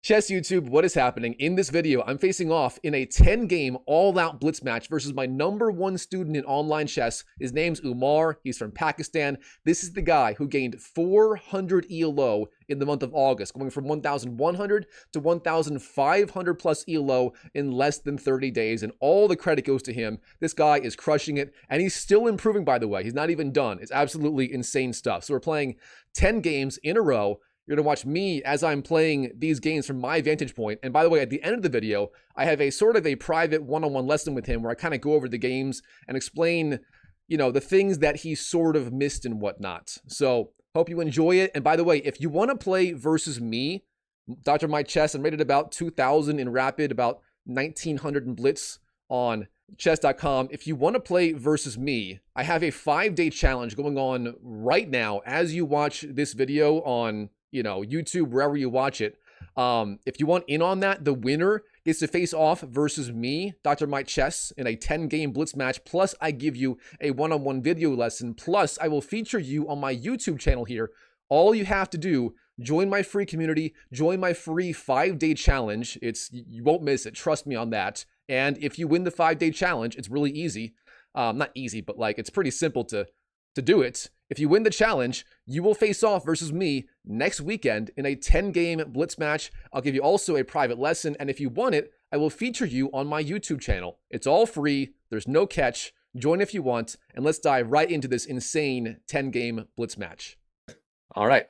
Chess YouTube, what is happening? In this video, I'm facing off in a 10-game all-out blitz match versus my #1 student in online chess. His name's Umar. He's from Pakistan. This is the guy who gained 400 ELO in the month of August, going from 1,100 to 1,500 plus ELO in less than 30 days, and all the credit goes to him. This guy is crushing it, and he's still improving, by the way. He's not even done. It's absolutely insane stuff. So we're playing 10 games in a row. You're going to watch me as I'm playing these games from my vantage point. And by the way, at the end of the video, I have a sort of a private one-on-one lesson with him where I kind of go over the games and explain, the things that he sort of missed and whatnot. So hope you enjoy it. And by the way, if you want to play versus me, Dr. My Chess, I'm rated about 2,000 in Rapid, about 1,900 in Blitz on chess.com. If you want to play versus me, I have a 5-day challenge going on right now as you watch this video on YouTube, wherever you watch it. If you want in on that, the winner gets to face off versus me, Dr. My Chess, in a 10-game blitz match. Plus, I give you a one-on-one video lesson. Plus, I will feature you on my YouTube channel here. All you have to do, join my free community, join my free 5-day challenge. You won't miss it. Trust me on that. And if you win the 5-day challenge, it's really easy. Not easy, but it's pretty simple to do it. If you win the challenge, you will face off versus me next weekend in a 10-game blitz match. I'll give you also a private lesson, and if you want it, I will feature you on my YouTube channel. It's all free. There's no catch. Join if you want, and let's dive right into this insane 10-game blitz match. All right.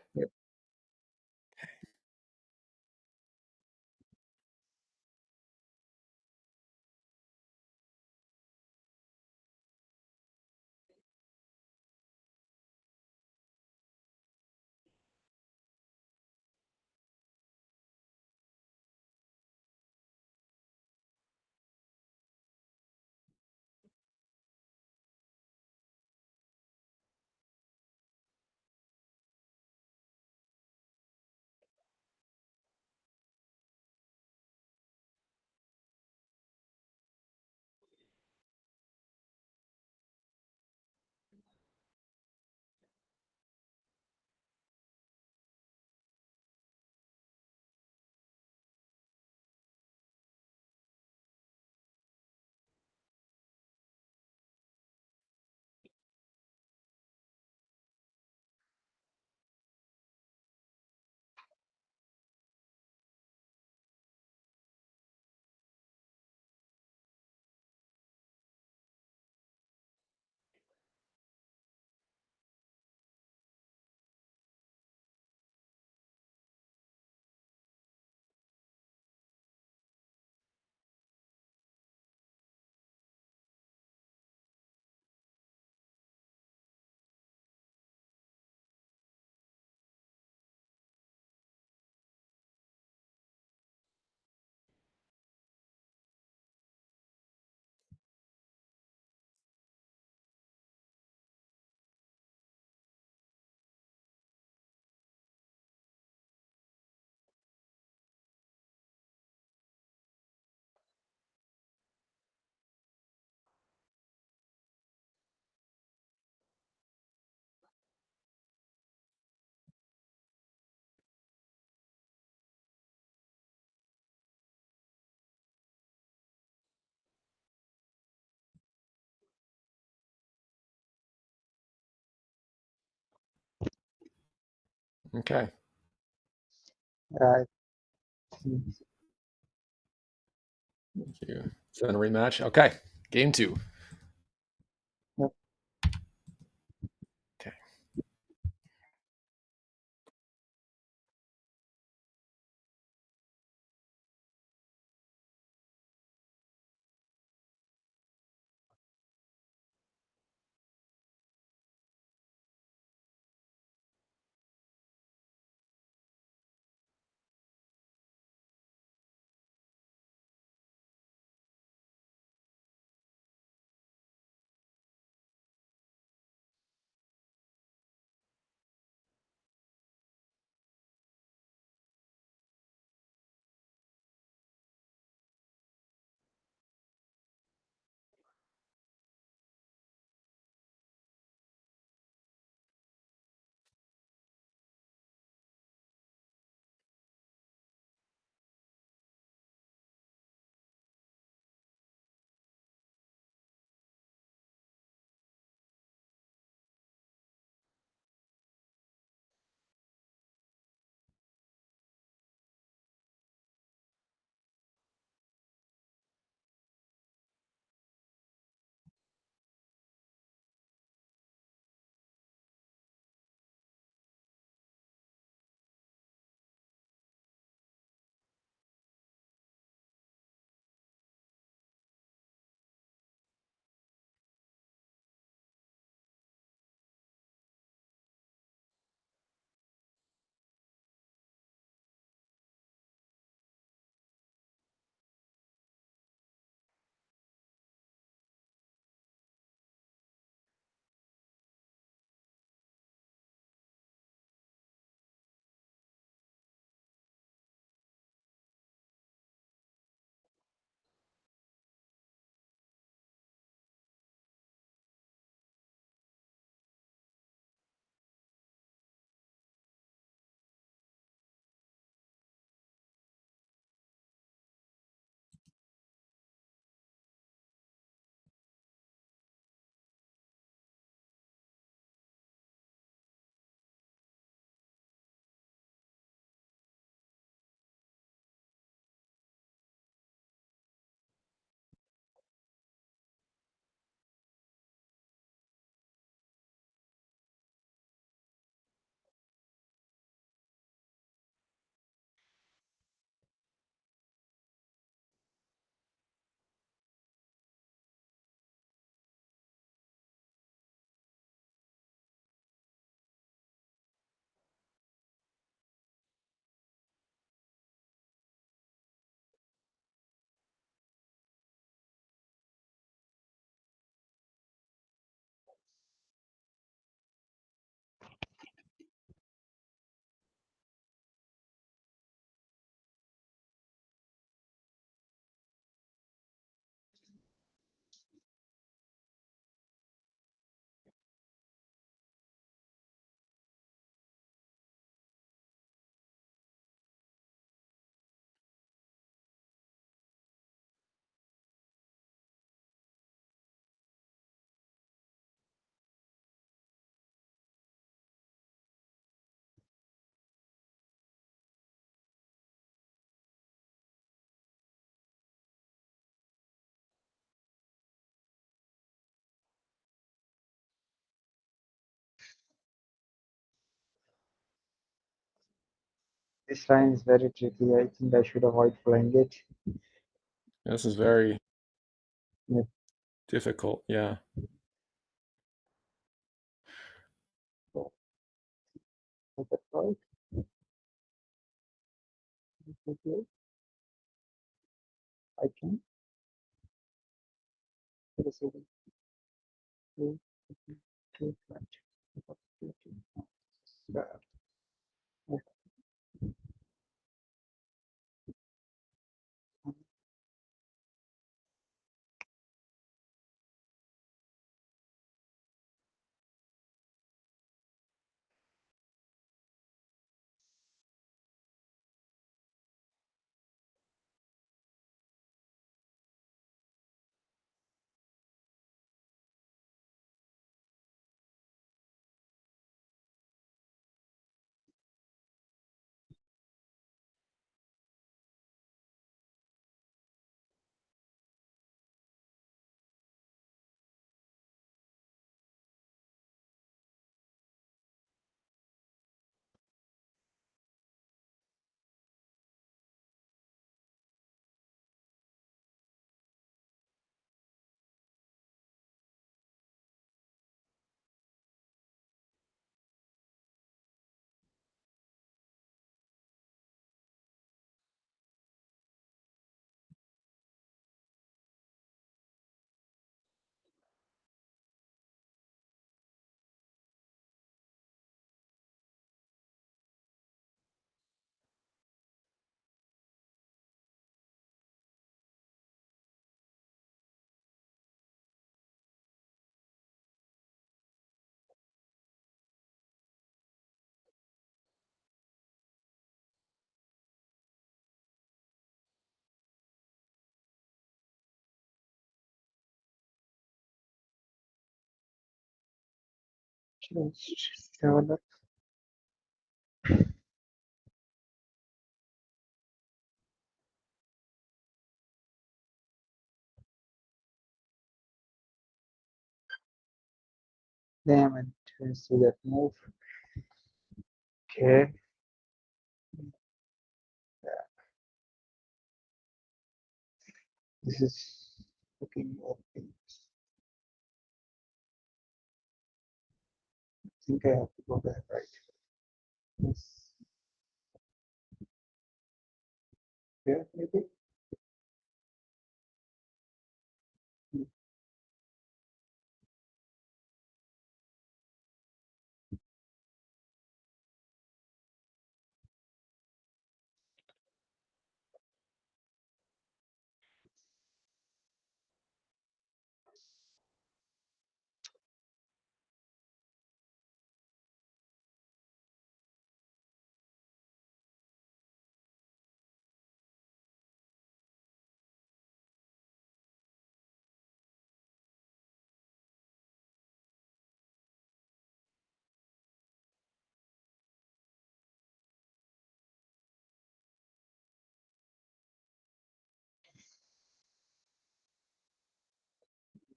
Okay. Right. Thank you. Is that a rematch? Okay. Game 2. Yep. Okay. This line is very tricky. I think I should avoid playing it. This is very Yeah. difficult. Yeah. So, is that right? Okay. I can. Wait a second. Two, right. Yeah. Just develop. Damn it. Let's see that move. Okay. This is looking okay. I think I have to go there, right? Yes. Here, maybe?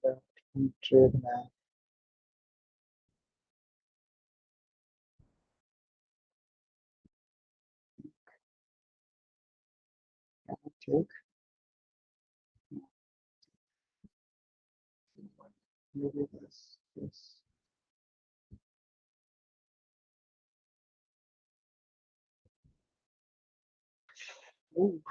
Yeah. Trade man. Can I take? Maybe this. Yes. Ooh.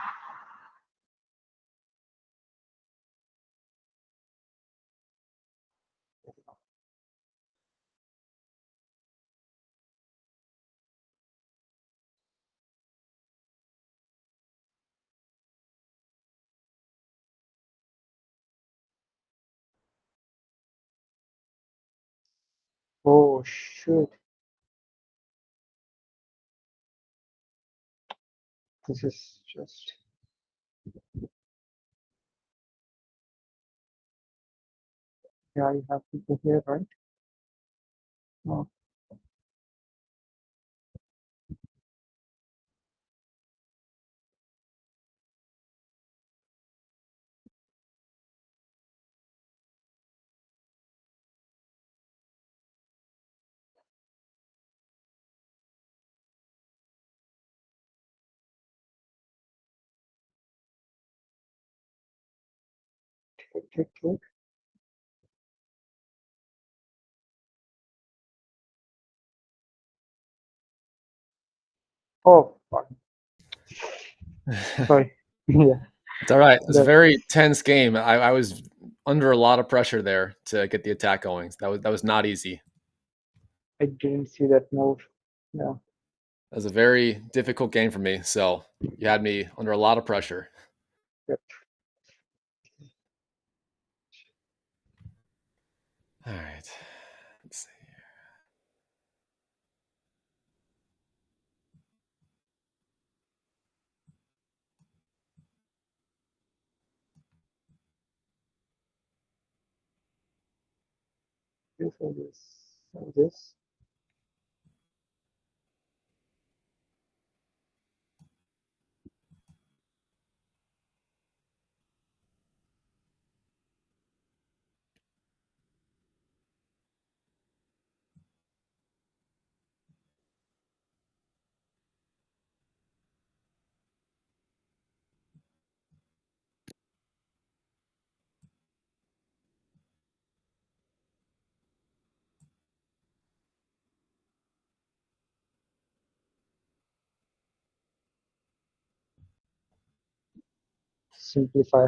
Oh, shit. This is just. Yeah, you have to go here, right? Oh, Okay. Oh, sorry. Yeah, It's all right. It's a that very tense game. I was under a lot of pressure there to get the attack going. That was not easy. I didn't see that move. Yeah. That was a very difficult game for me. So you had me under a lot of pressure. Yep. All right. Let's see. This or this or this. Simplify.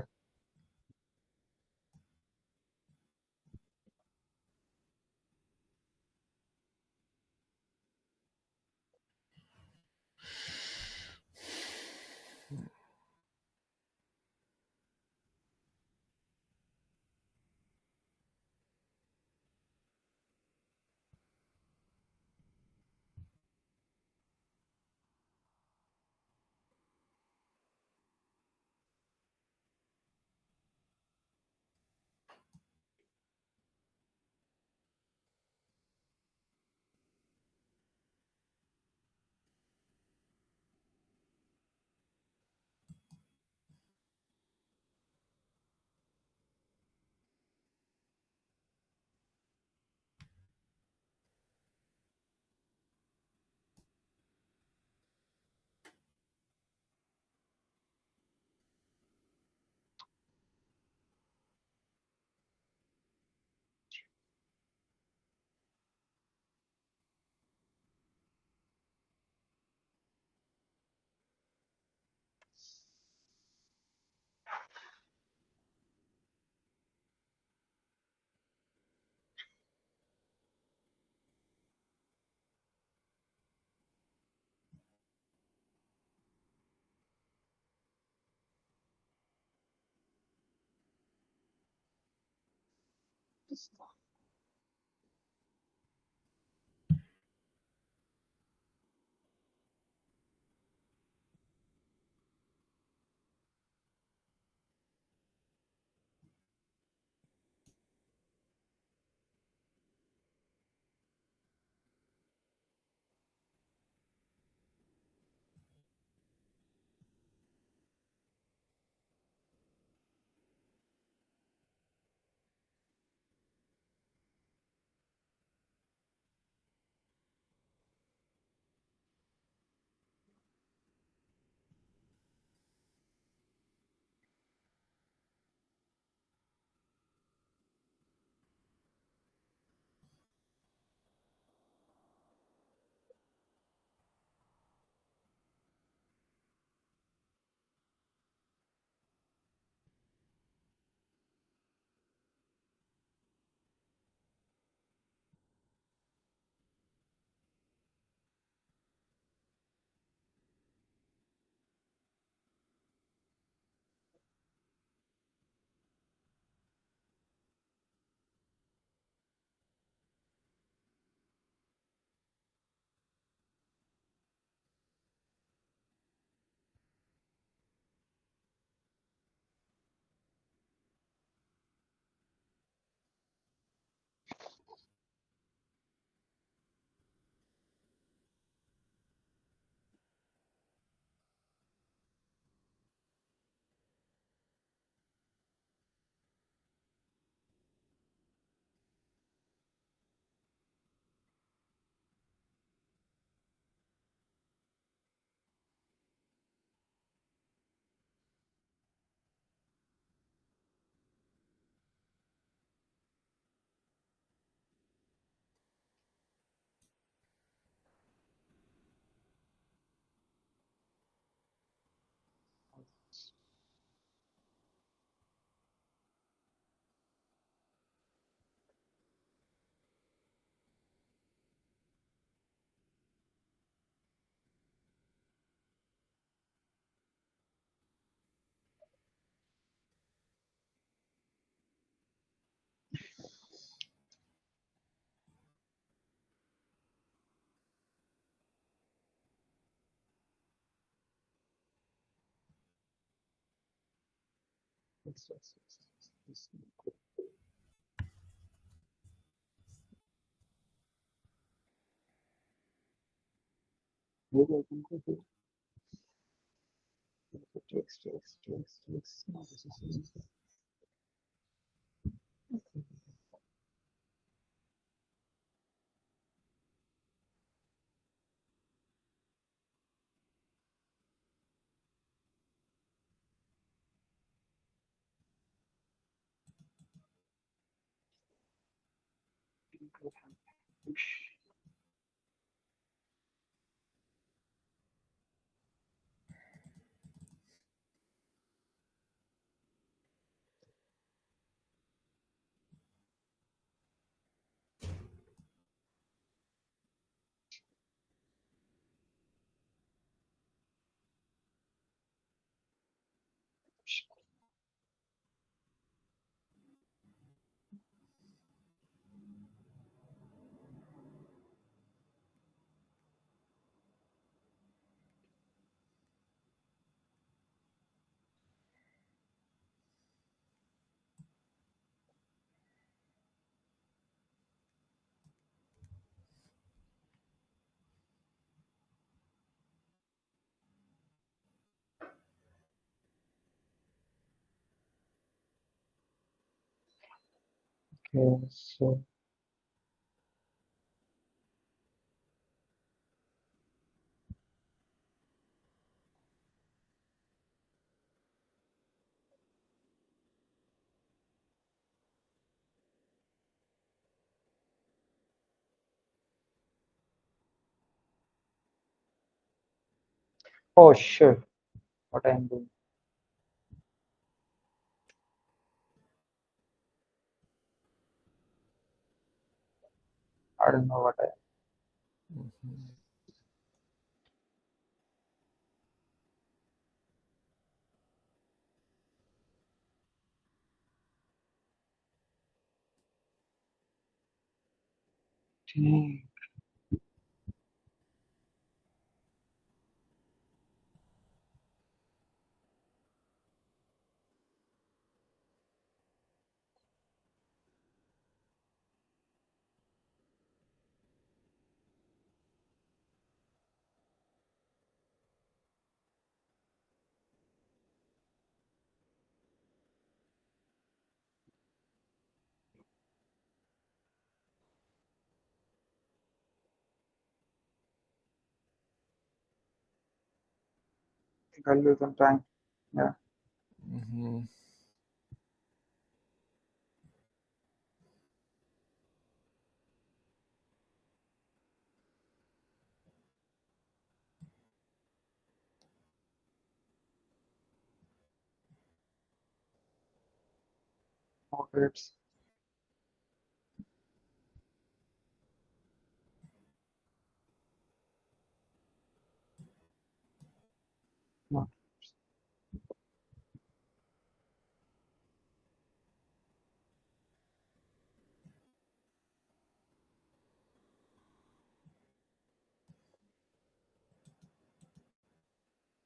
yes. Maybe I can go here. Takes. No, this is okay. So oh sure, what I'm doing. I don't know what I am. I'll lose some time. Yeah. Mm-hmm. Moderates. No.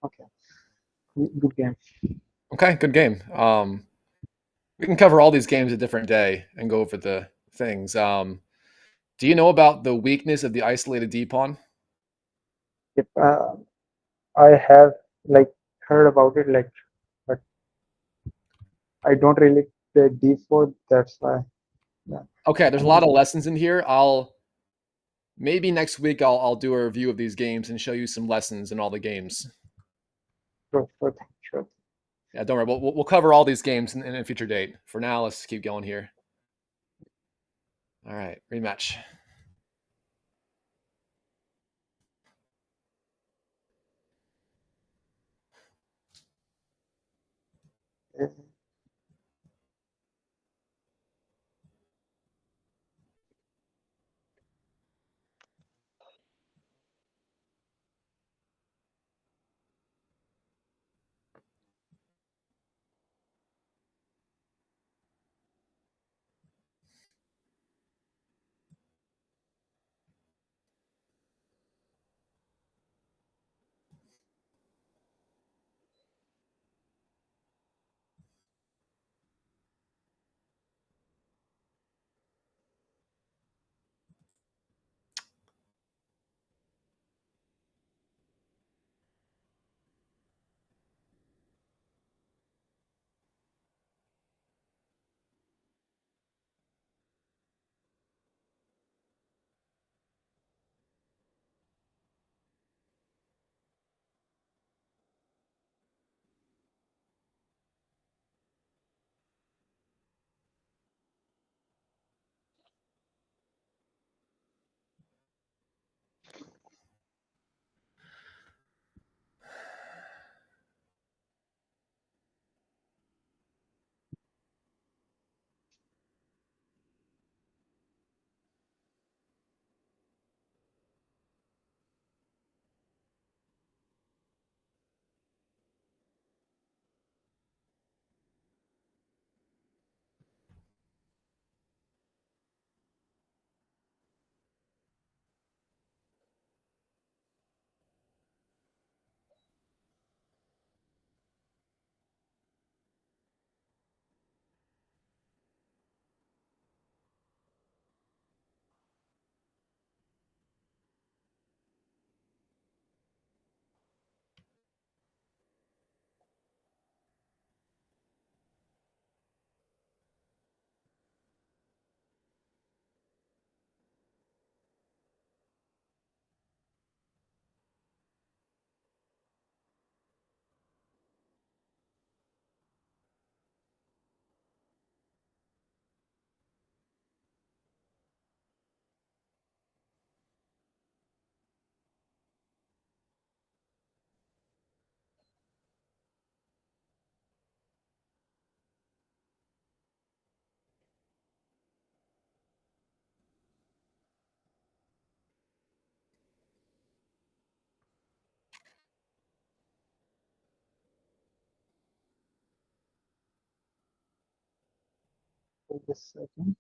Okay. Good game. Okay, good game. We can cover all these games a different day and go over the things. Do you know about the weakness of the isolated D pawn? Yep. I have like heard about it, like, but I don't really play D4. That's why. Yeah. Okay, there's a I'm lot good. of lessons in here. I'll maybe next week I'll do a review of these games and show you some lessons in all the games. Sure. Sure. Sure. Yeah, don't worry. We'll cover all these games in a future date. For now, let's keep going here. All right, rematch. Yeah. Wait a second.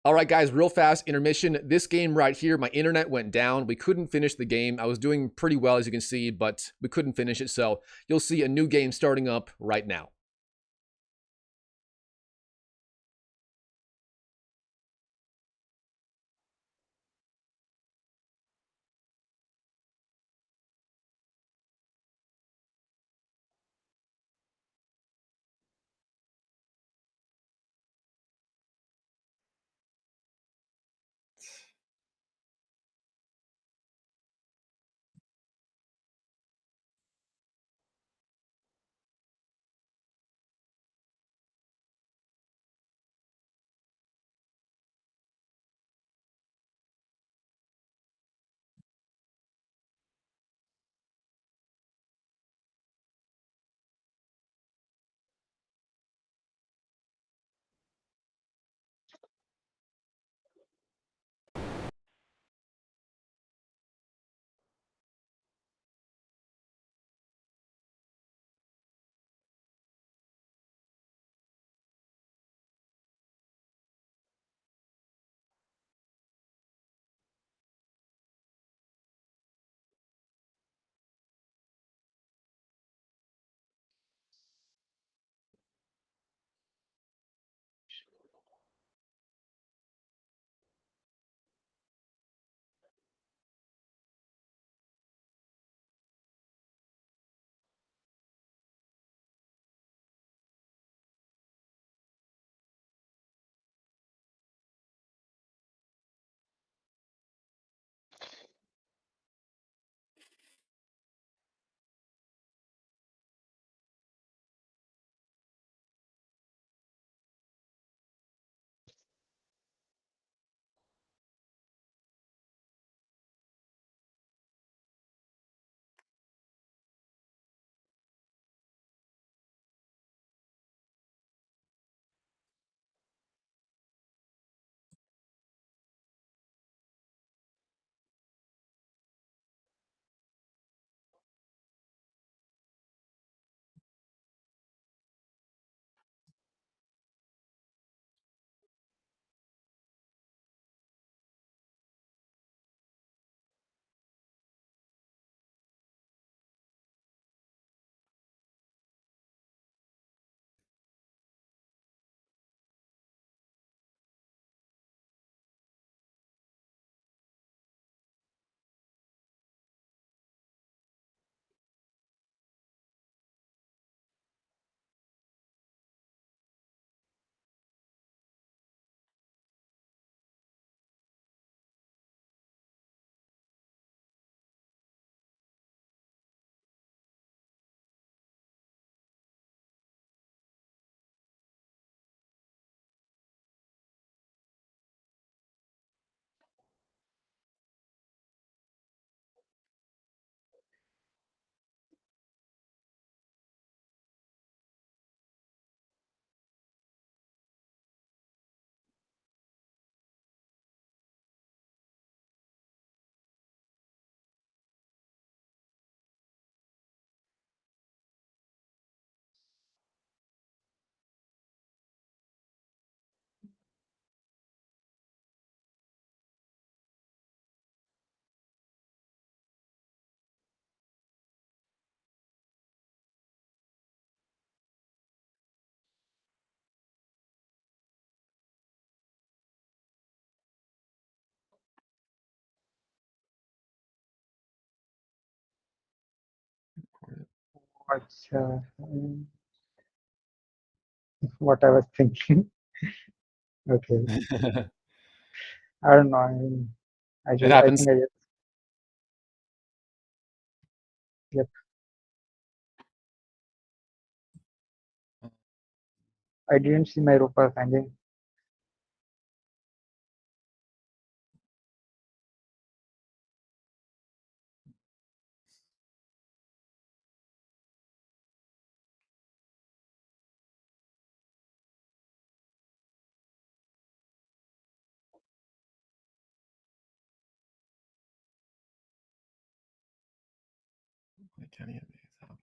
All right, guys, real fast intermission. This game right here, my internet went down. We couldn't finish the game. I was doing pretty well, as you can see, but we couldn't finish it. So you'll see a new game starting up right now. What's what I was thinking? Okay, It I don't know. I happens. think I just yep. I didn't see my Rupa hanging. I can't even make it out.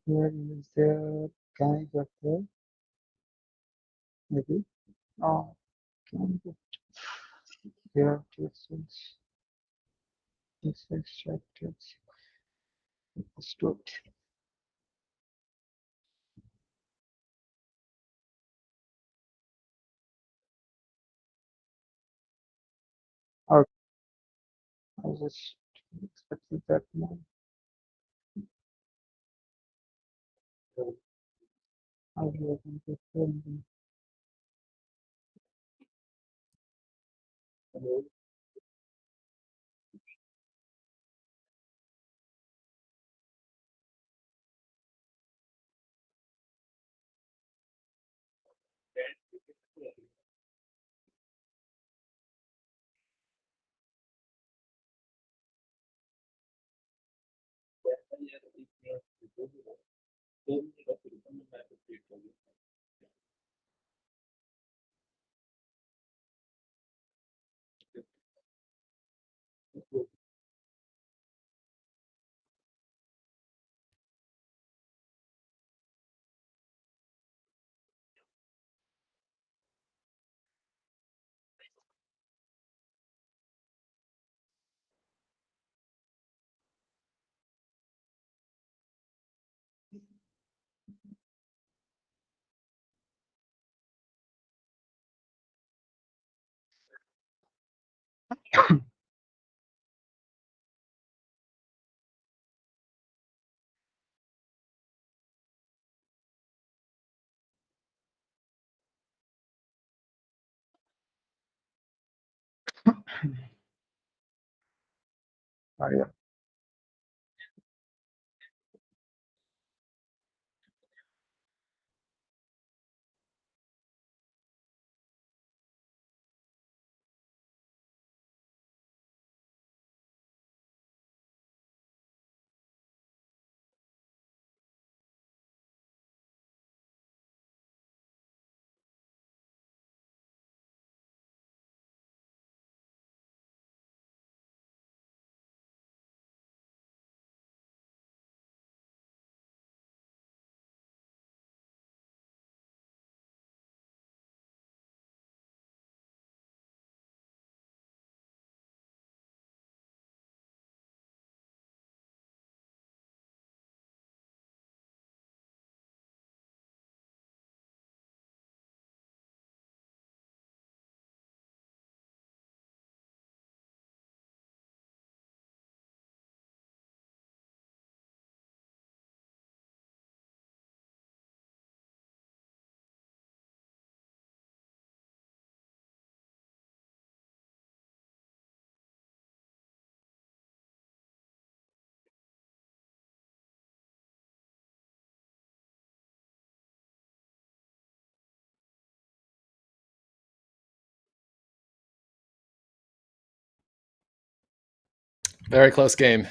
Here is there. Can I get there? Maybe. Oh, can I get here? This is extracted. Stood. Oh, I just expected that more. I will get there. Yeah. Very close game.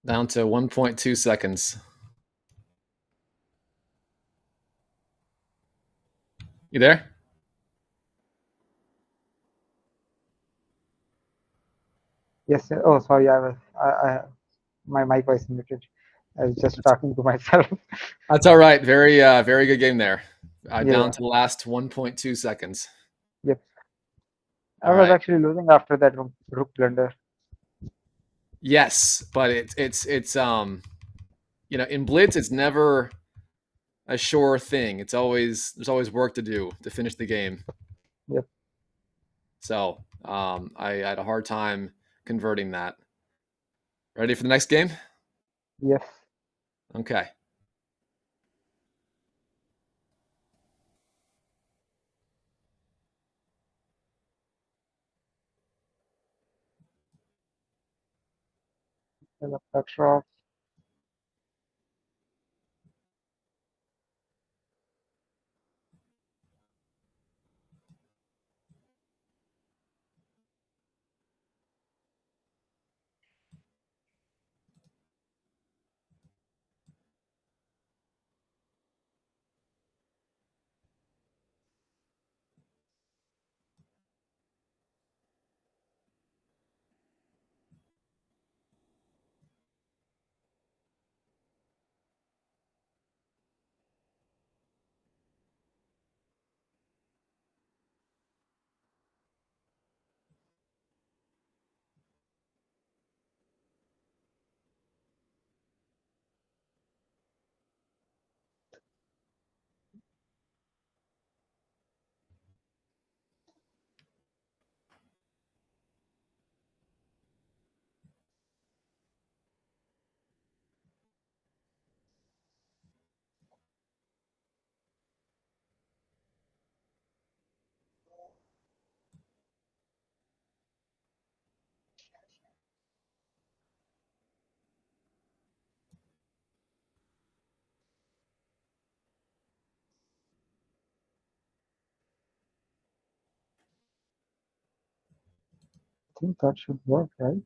Down to 1.2 seconds. You there? Yes, sir. Oh, sorry. My mic was muted. I was just talking to myself. That's all right. Very good game there. Down Yeah. to the last 1.2 seconds. Yep. I All was right. actually losing after that rook blunder. Yes, but it's in Blitz it's never a sure thing. There's always work to do to finish the game. Yep. So I had a hard time converting that. Ready for the next game? Yes. Okay. There's a Petrov. I think that should work, right?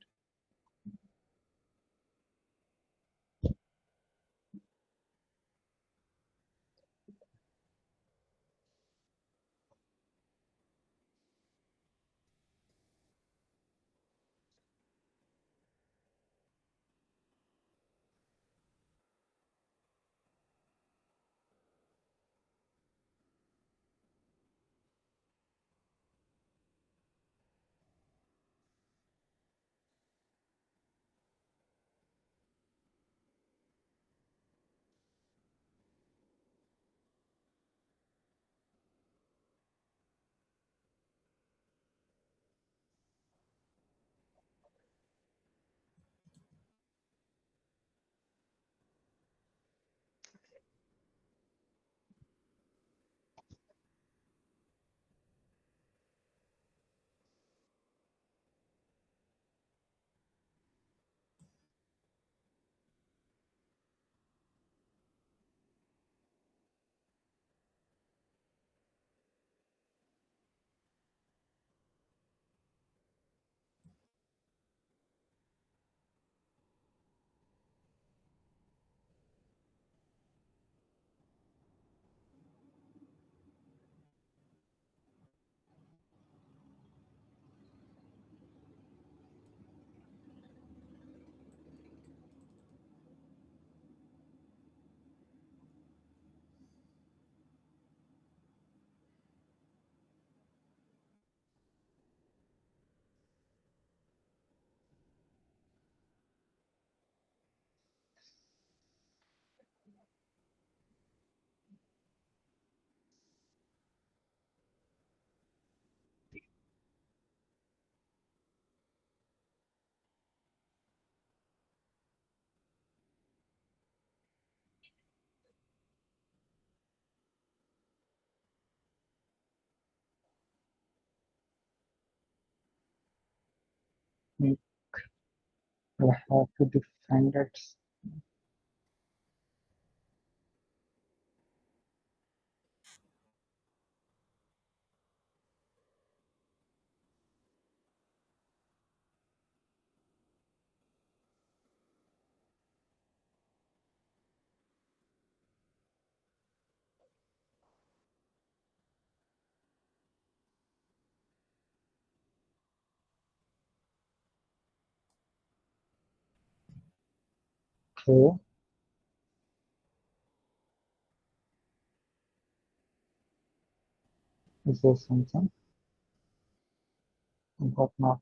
I have to defend it. Okay. Is there something? But not.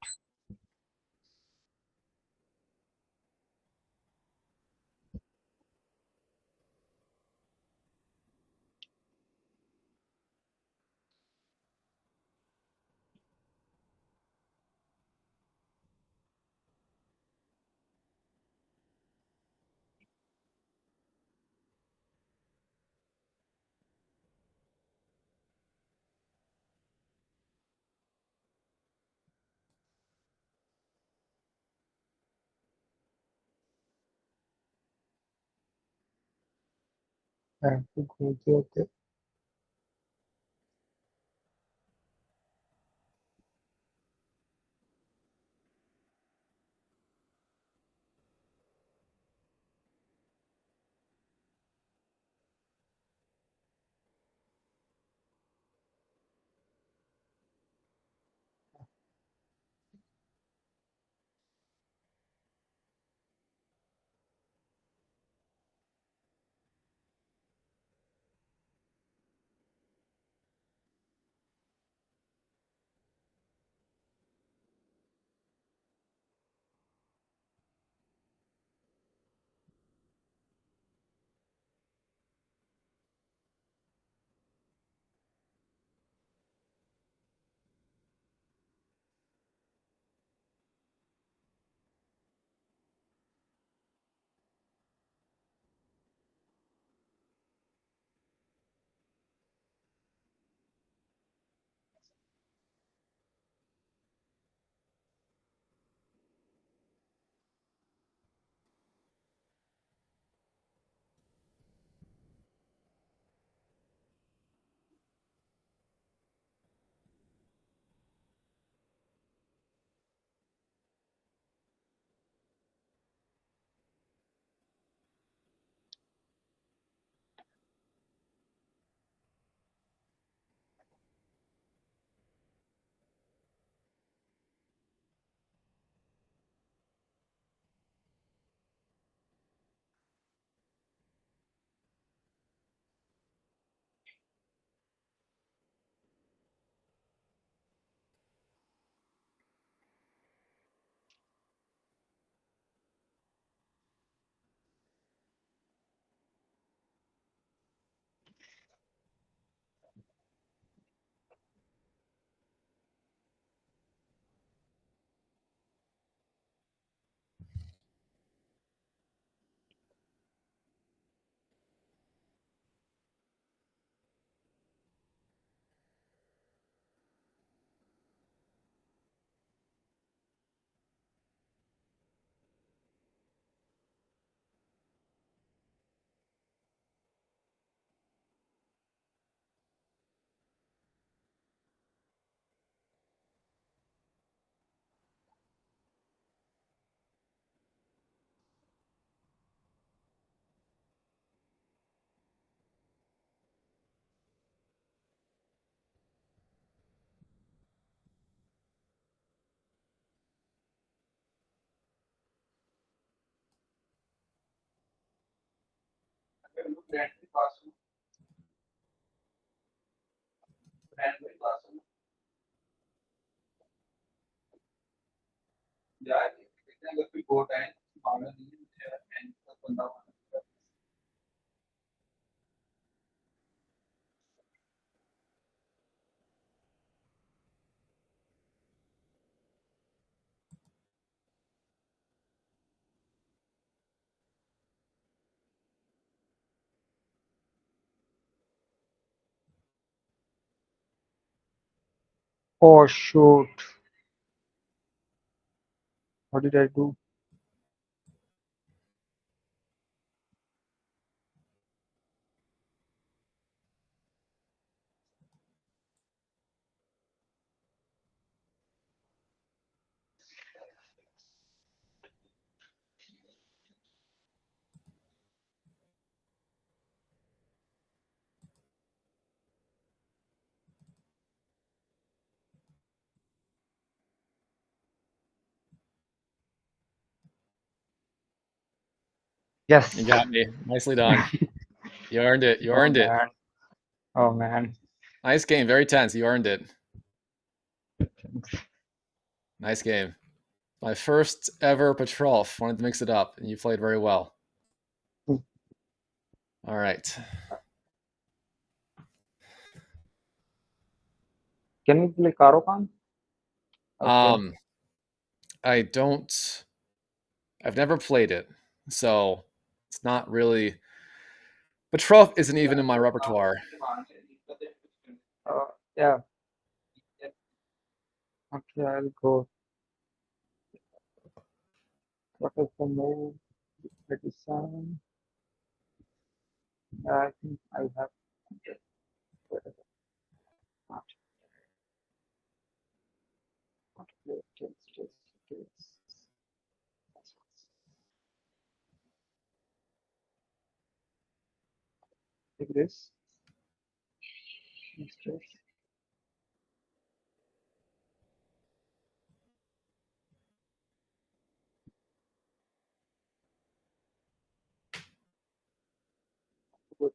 I have to go there. Oh shoot. What did I do? Yes. You got me. Nicely done. You earned it. You Oh earned it. man. Oh man. Nice game. Very tense. You earned it. Thanks. Nice game. My first ever Petrov. Wanted to mix it up, and you played very well. All right. Can we play Karokan? Okay. Um, I don't. I've never played it, so it's not really. Petrov isn't even in my repertoire. Yeah. Okay, I'll go. What is the move? 37. I think I have. Not, not play chess. Take this. Chess. Good.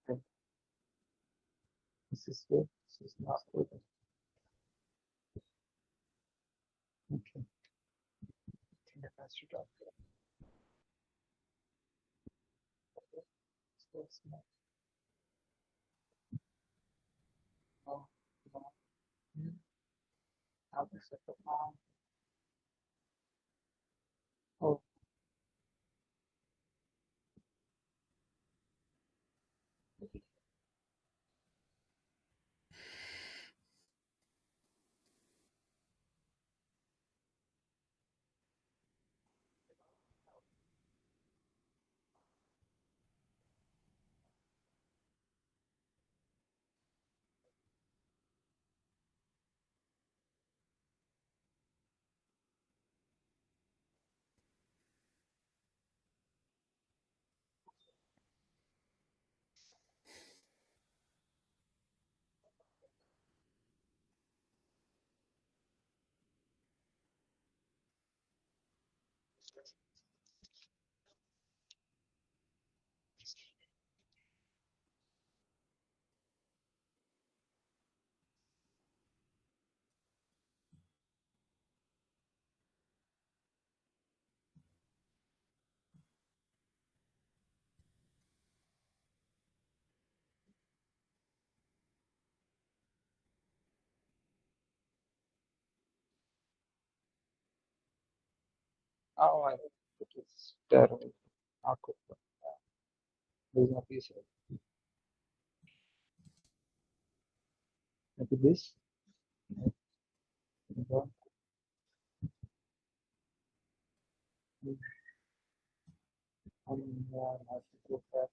Okay. This is good. This is not good. Okay. I think I passed it up. So it's not. Oh, no. How to set up now? Oh, oh, I it is terrible. Not good. There's no piece of it. Maybe this. Maybe I have to go back.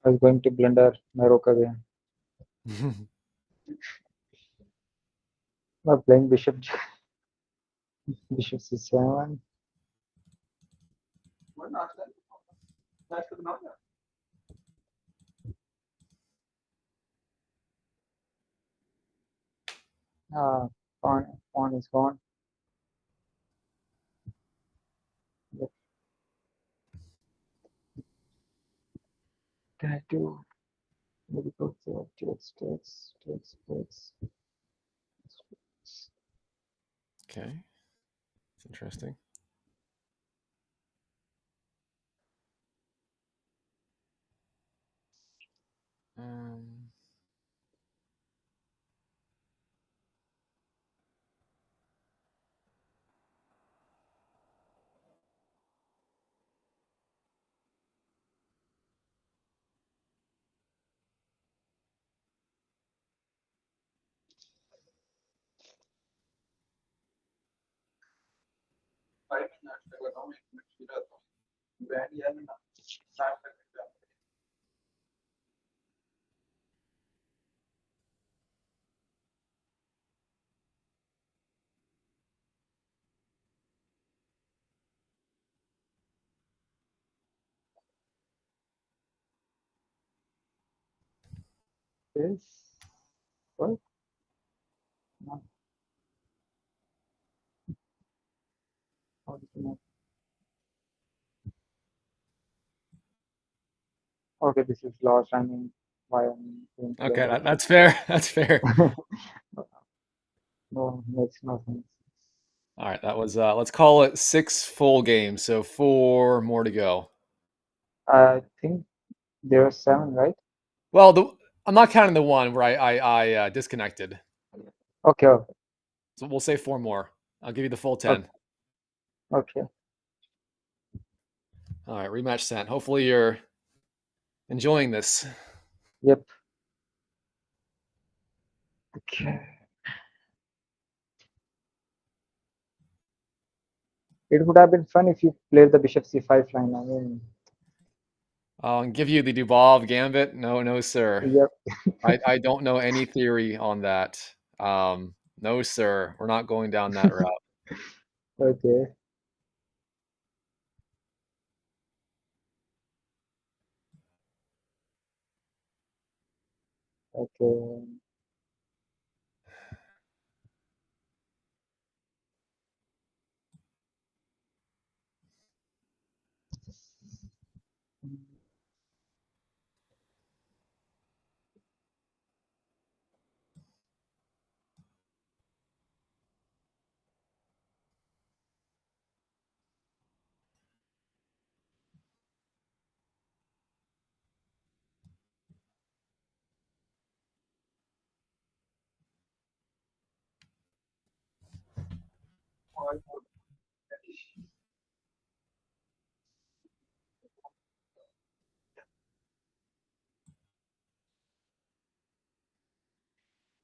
I was going to blunder my rook again. I'm playing bishop c7. Ah, pawn is gone. What can I do? Maybe go to takes. Okay, it's interesting. Um, This what? No, how did you know? Okay, this is lost. I mean, why I'm doing okay, like that's fair. That's fair. that? No, makes no sense. All right, that was let's call it 6 full games, so 4 more to go. I think there are 7, right? Well, I'm not counting the one where I disconnected, Okay, okay, so we'll say 4 more. I'll give you the full okay, 10. okay. All right, rematch sent. Hopefully you're enjoying this. Yep. Okay. It would have been fun if you played the bishop c5 line. I mean, I'll give you the devolved gambit. No, no, sir. yep. I don't know any theory on that. No, sir. We're not going down that route. Okay, okay.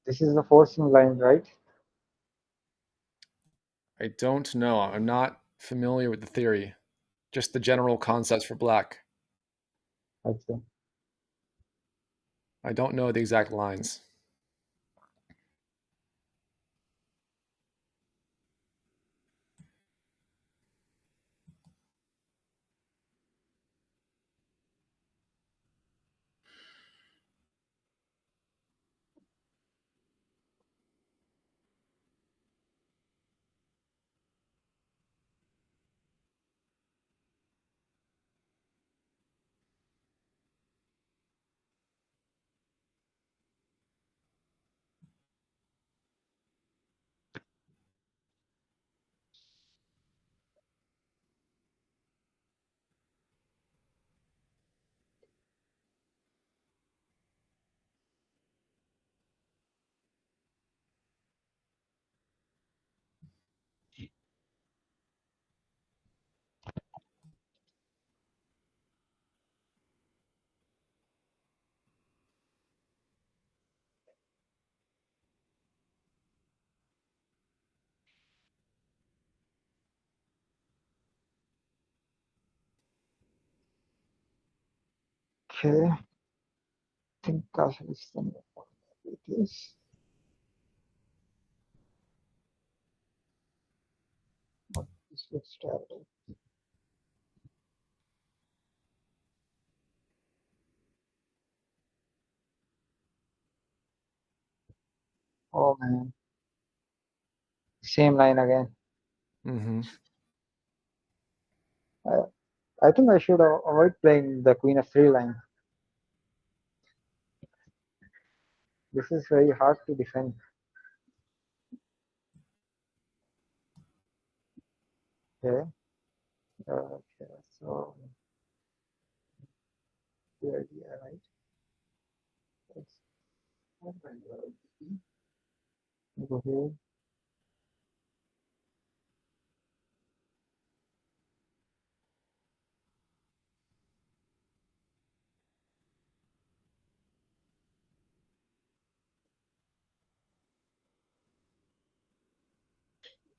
This is the forcing line, right? I don't know. I'm not familiar with the theory. Just the general concepts for black. Okay. I don't know the exact lines. Okay. think I have some it is. But this looks terrible. Oh man, same line again. Mm-hmm. I think I should avoid playing the Queen f3 line. This is very hard to defend. Okay. Okay. So the idea, right? Let's go here.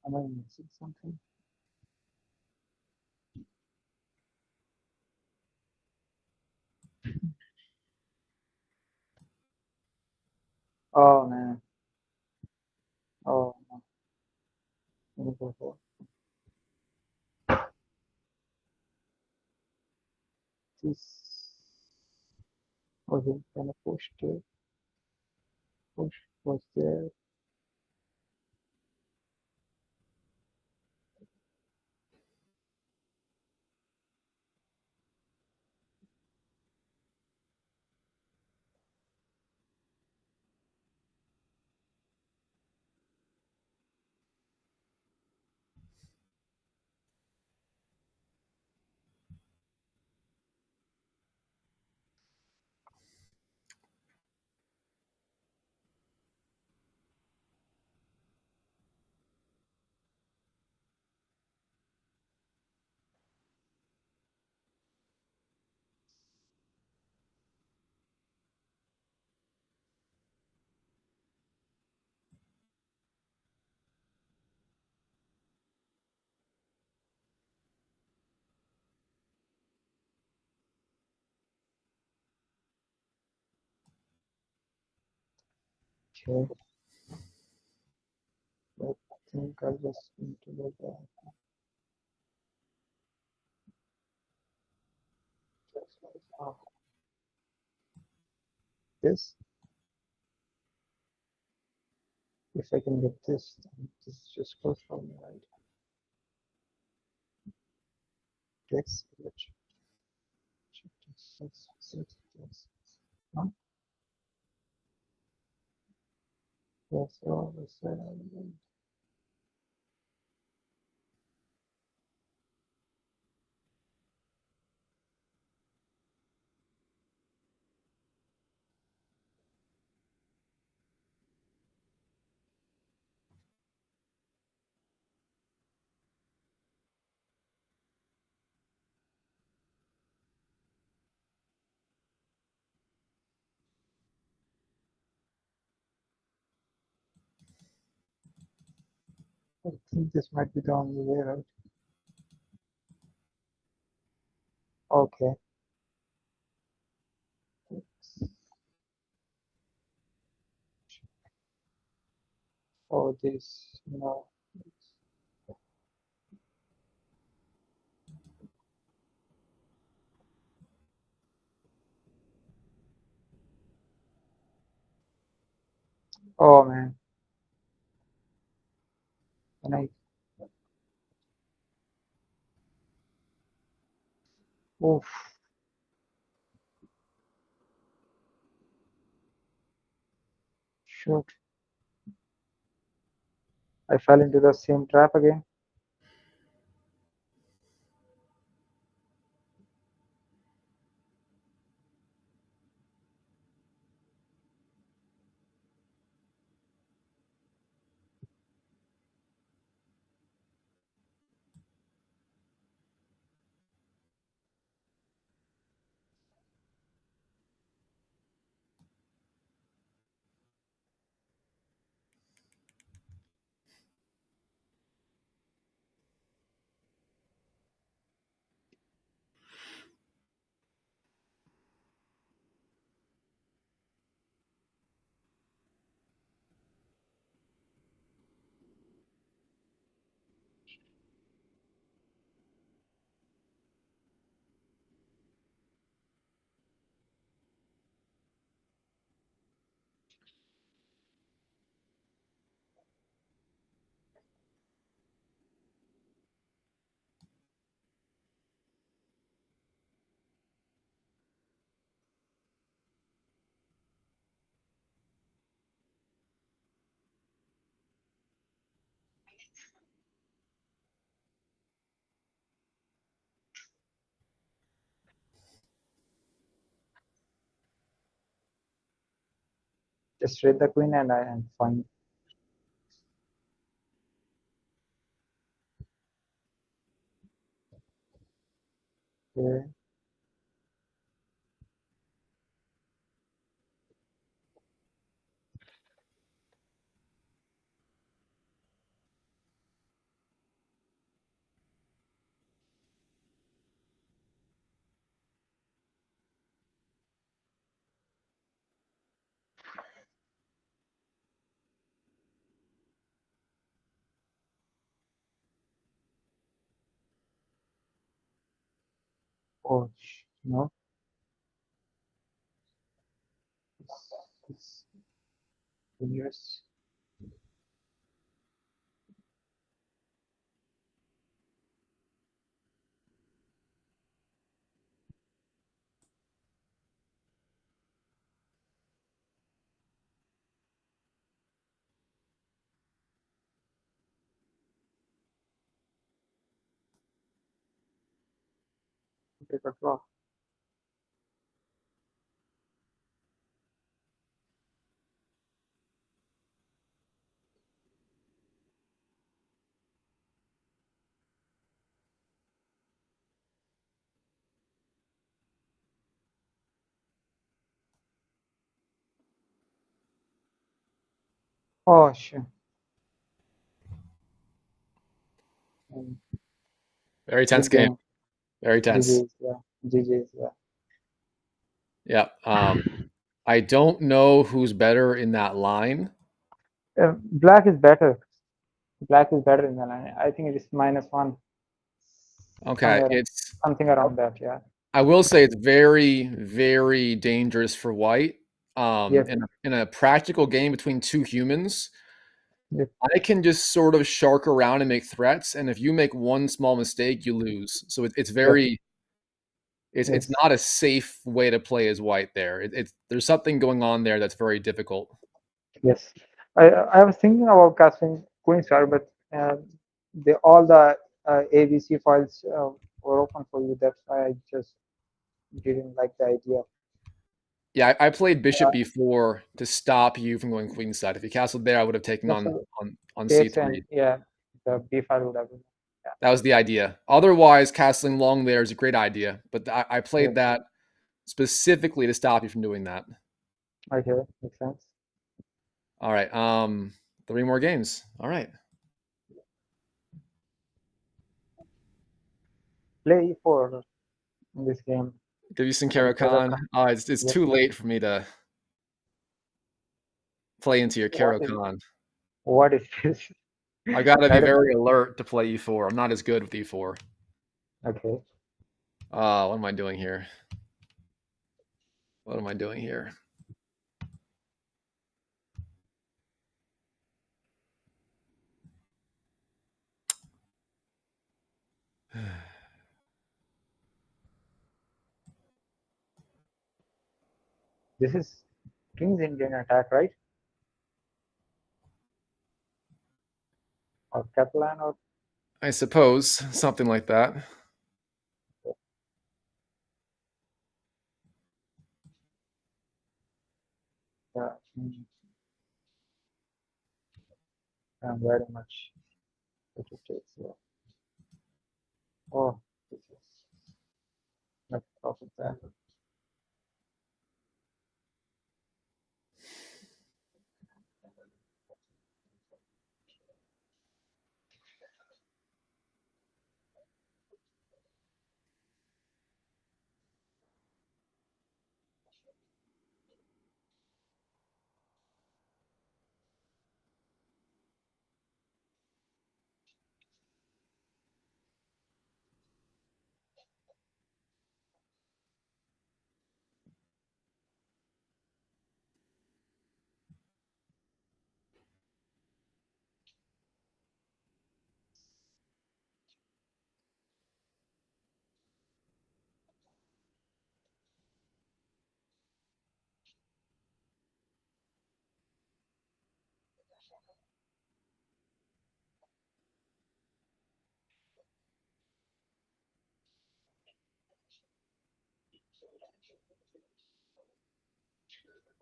Am I missing something? Oh man. Oh no. Let me go for this. Okay, can I push it? Push was there. Okay. But I think I just need to go back. Just like this. If I can get this, then this is just close for me, right? This, let's check this. Let's this. No? Yes, oh, this, I think this might be the only way, right? Okay. Oh, this, no. Oh man. And I, oof, shoot. I fell into the same trap again. Just read the queen and I am fine. Okay. Oh, no. It's dangerous. Take a draw. Oh, shit. Um, Very tense Good game. game. Very tense. GG's, yeah. GG's, yeah. Yeah. I don't know who's better in that line. Black is better. Black is better in the line. I think it is -1. Okay, Somewhere, it's something around that, yeah. I will say it's very, very dangerous for white. Yep, In a practical game between two humans, yep, I can just sort of shark around and make threats, and if you make one small mistake, you lose. So it's yep, very it's yes, not a safe way to play as white there. It's there's something going on there that's very difficult. yes. I was thinking about casting Queen Star, but all the ABC files were open for you. That's why I just didn't like the idea. Yeah, I played bishop Uh, b4 to stop you from going queenside. If you castled there, I would have taken that's on takes and c3. yeah, the B file would have been. Yeah, That was the idea. Otherwise, castling long there is a great idea, but I yeah. played that specifically to stop you from doing that. Okay, makes sense. All right, three more games. All right, Play E4 in this game. give you some And Karo Khan. Khan. Oh, it's Yep. too late for me to play into your What is Khan. what is this? I got to be Knight of very alert to play e4. I'm not as good with e4. okay. What am I doing here? What am I doing here? This is King's Indian attack, right? Or Catalan or I suppose something like that. yeah. Very much what it takes. Yeah. Oh, this is not profit there.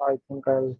I think I'll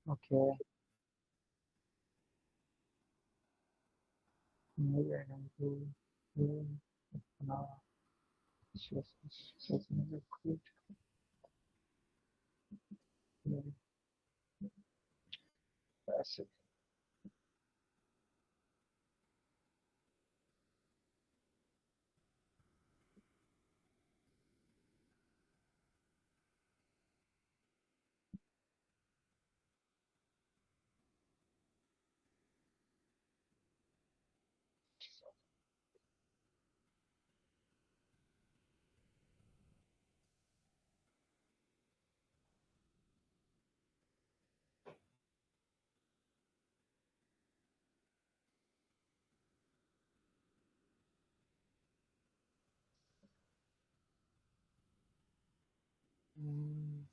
Okay. Maybe I can do now. Just another quick. Passive. Mm,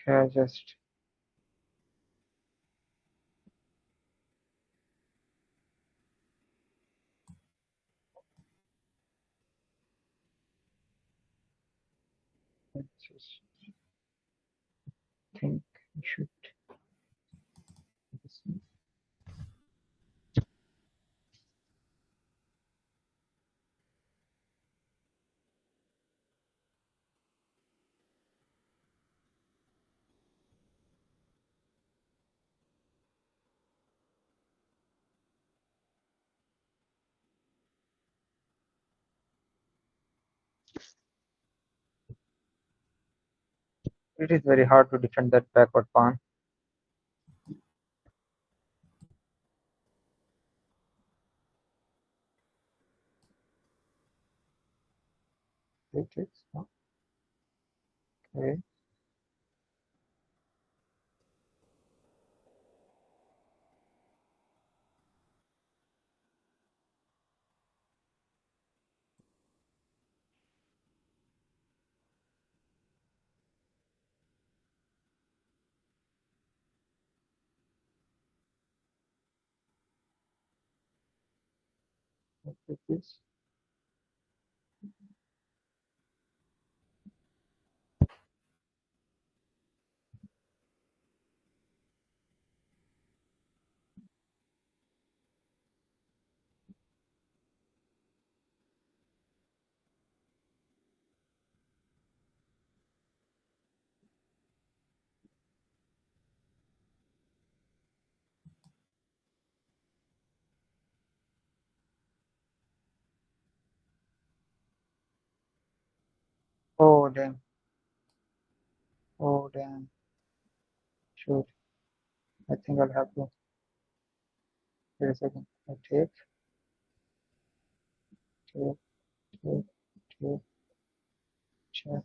Okay, I just I just think I should. It is very hard to defend that backward pawn. It is. Okay. It is. Oh damn. Oh damn. Sure. I think I'll have to. Wait a second. I take, take, take, check.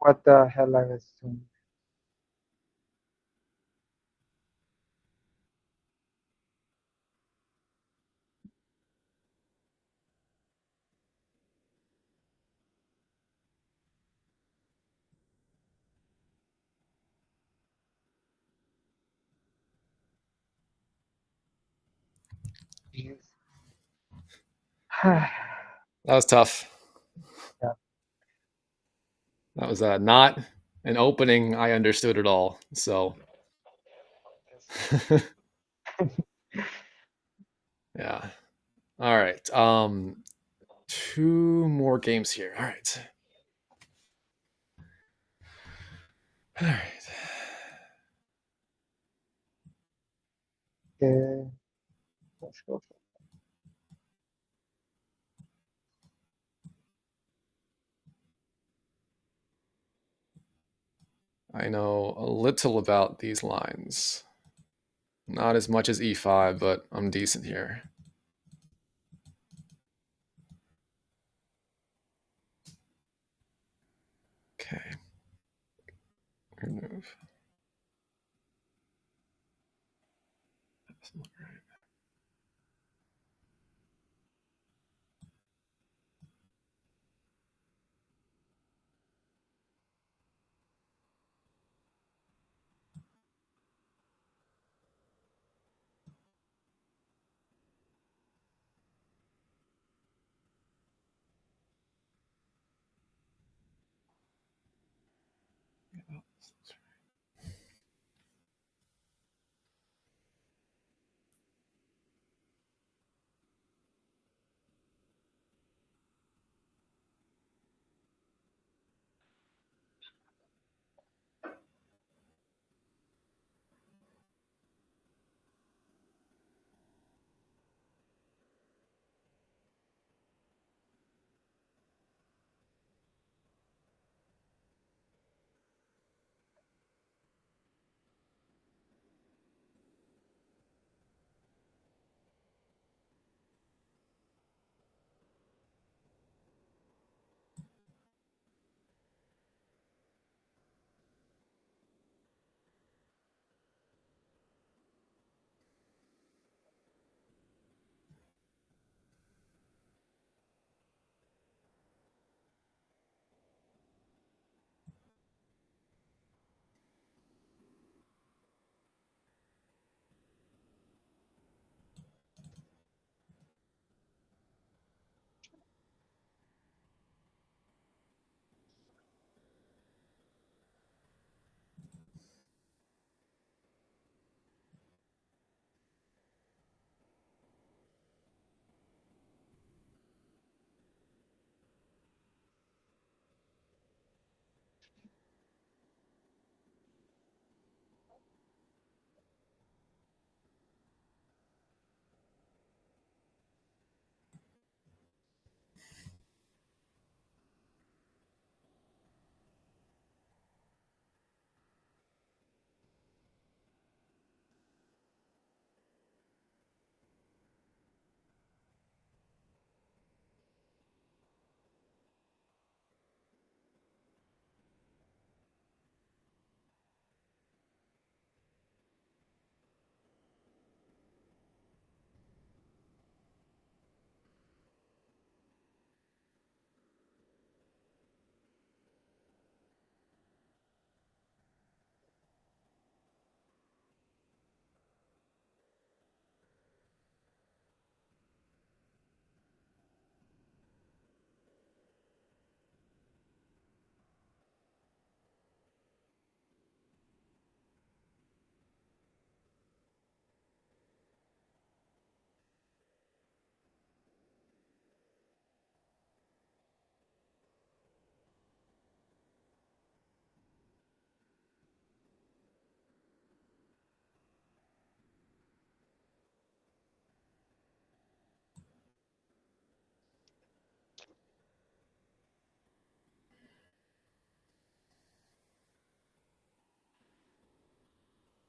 What the hell I was doing? Yes. That was tough. Yeah. That was not an opening I understood at all. So, yeah. All right. Two more games here. All right. All right. Okay. Let's go. I know a little about these lines. Not as much as e5, but I'm decent here. Okay. Remove.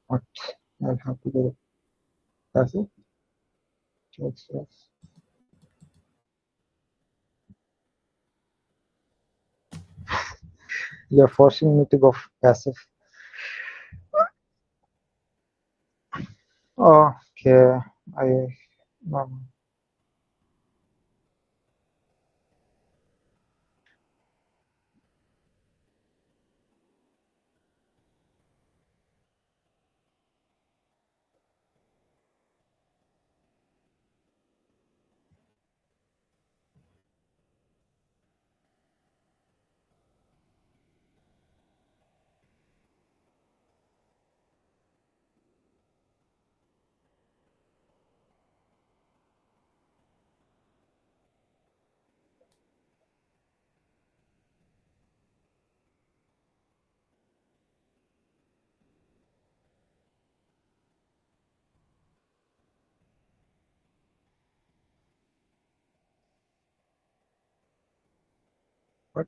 What? I have to do it. That's it. Yes. You're forcing me to go passive. Okay, I um, what?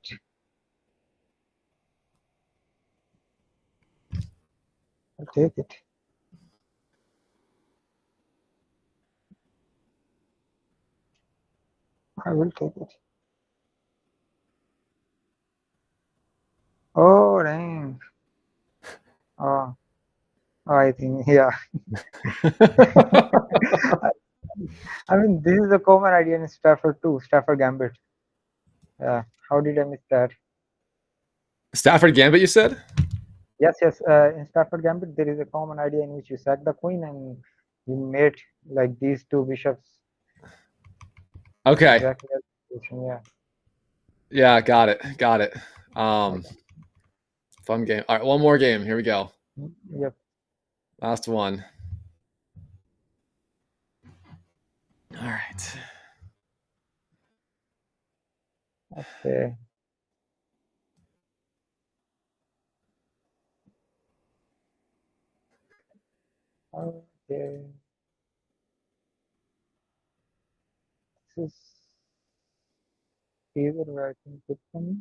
I'll take it. I will take it. Oh, dang. Oh, I think, yeah. I mean, this is a common idea in Stafford too, Stafford Gambit. Yeah. How did I miss that? Stafford Gambit, you said? Yes, yes. In Stafford Gambit, there is a common idea in which you sack the queen and you mate like these two bishops Okay. exactly as the position. Yeah. Yeah, got it. Got it. Okay. Fun game. All right, one more game. Here we go. Yep. Last one. All right. Okay. Okay. This is either writing good for me.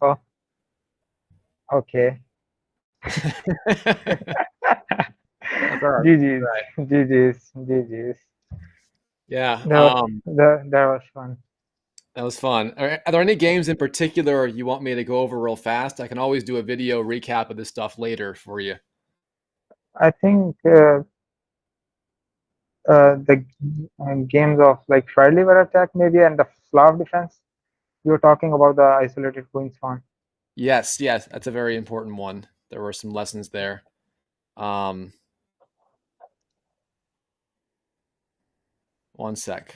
Oh, okay. That's all right. GG's, Right. GG's, GG's. Yeah. That was fun. That was fun. Are there any games in particular you want me to go over real fast? I can always do a video recap of this stuff later for you. I think the games of like Friday liver attack maybe and the Slav defense. You were talking about the isolated queens one. Yes, yes, that's a very important one. There were some lessons there. Um, one sec.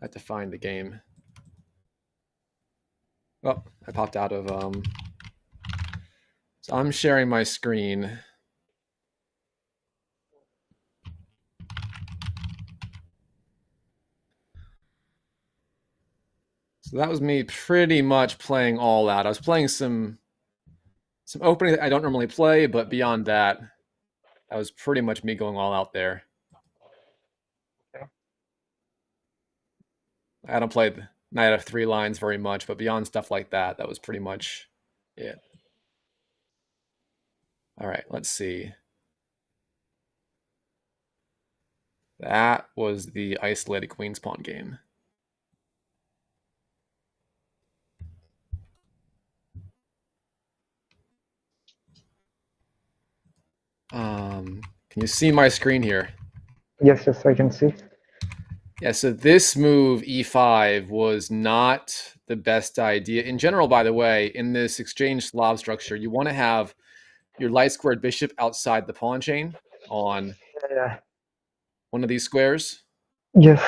I have to find the game. Oh, I popped out of. So I'm sharing my screen. So that was me pretty much playing all out. I was playing some opening that I don't normally play, but beyond that, that was pretty much me going all out there. Okay. I don't play the Knight of Three Lines very much, but beyond stuff like that, that was pretty much it. All right, let's see. That was the isolated queen's pawn game. Can you see my screen here? Yes, yes, I can see. Yeah, so this move, e5, was not the best idea. In general, by the way, in this exchange Slav structure, you want to have your light squared bishop outside the pawn chain on Yeah. one of these squares. Yes.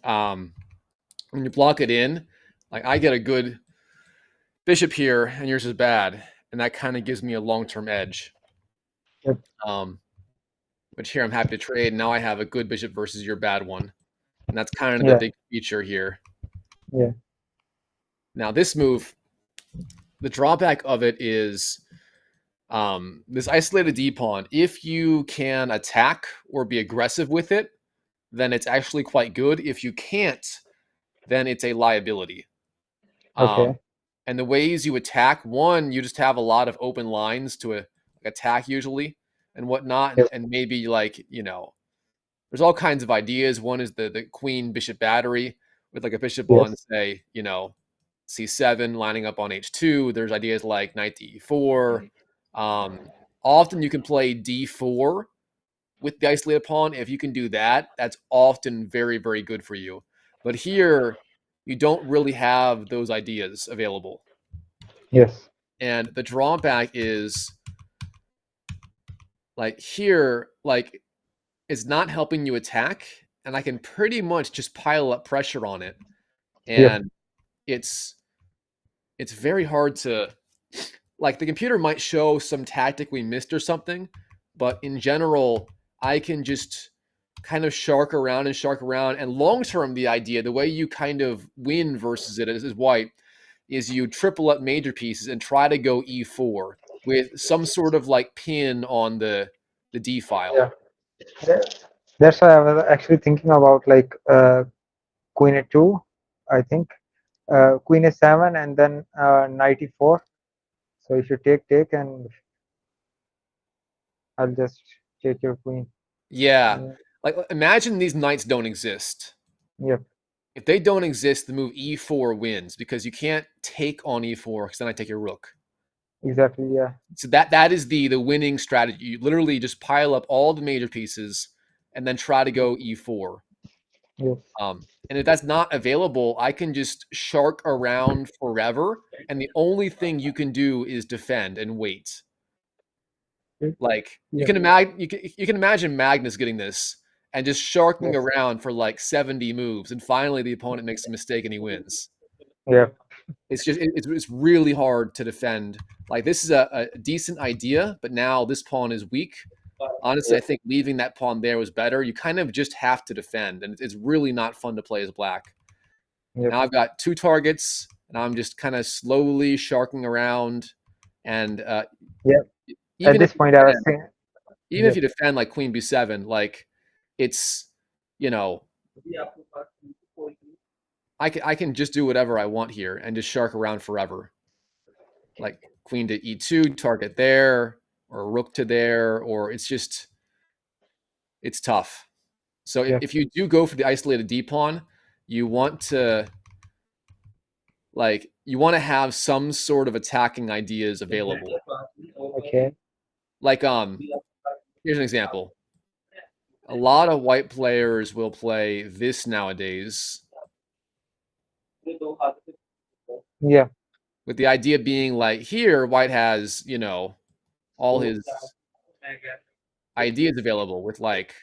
When you block it in, like I get a good bishop here and yours is bad, and that kind of gives me a long-term edge. Yep. Which here I'm happy to trade. Now I have a good bishop versus your bad one. And that's kind of the Yeah. big feature here. Yeah. Now this move, the drawback of it is this isolated D pawn. If you can attack or be aggressive with it, then it's actually quite good. If you can't, then it's a liability. Okay. And the ways you attack, one, you just have a lot of open lines to attack usually and whatnot. Yep. And maybe like, there's all kinds of ideas. One is the queen bishop battery with like a bishop on, Yes. say, c7 lining up on h2. There's ideas like knight to e4. Often you can play d4 with the isolated pawn. If you can do that, that's often very, very good for you. But here, you don't really have those ideas available. Yes. And the drawback is like here, like it's not helping you attack, and I can pretty much just pile up pressure on it. Yep. And it's very hard to like the computer might show some tactic we missed or something, but in general, I can just kind of shark around and long term the idea, the way you kind of win versus it as white is you triple up major pieces and try to go e4 with some sort of like pin on the d file. Yeah. That's why I was actually thinking about like queen a2, I think, queen a7, and then knight e4. So if you take, and I'll just take your queen. Yeah. Like imagine these knights don't exist. Yep. If they don't exist, the move e4 wins because you can't take on e4 because then I take your rook. Exactly. Yeah. So that is the winning strategy. You literally just pile up all the major pieces and then try to go e4. Yes. And if that's not available, I can just shark around forever, and the only thing you can do is defend and wait. Like you can imagine, you can imagine Magnus getting this and just sharking around for like 70 moves, and finally the opponent makes a mistake and he wins. Yeah. It's just it's really hard to defend. Like this is a decent idea, but now this pawn is weak. Honestly, I think leaving that pawn there was better. You kind of just have to defend, and it's really not fun to play as black. Yep. Now I've got two targets, and I'm just kind of slowly sharking around. And At this point, I was saying, even if you defend like queen b7, like it's, I can just do whatever I want here and just shark around forever. Like queen to e2, target there, or rook to there, or it's tough. So if you do go for the isolated d pawn, you want to have some sort of attacking ideas available. okay. Like here's an example. A lot of white players will play this nowadays. Yeah. With the idea being like here, white has, all his ideas available with like,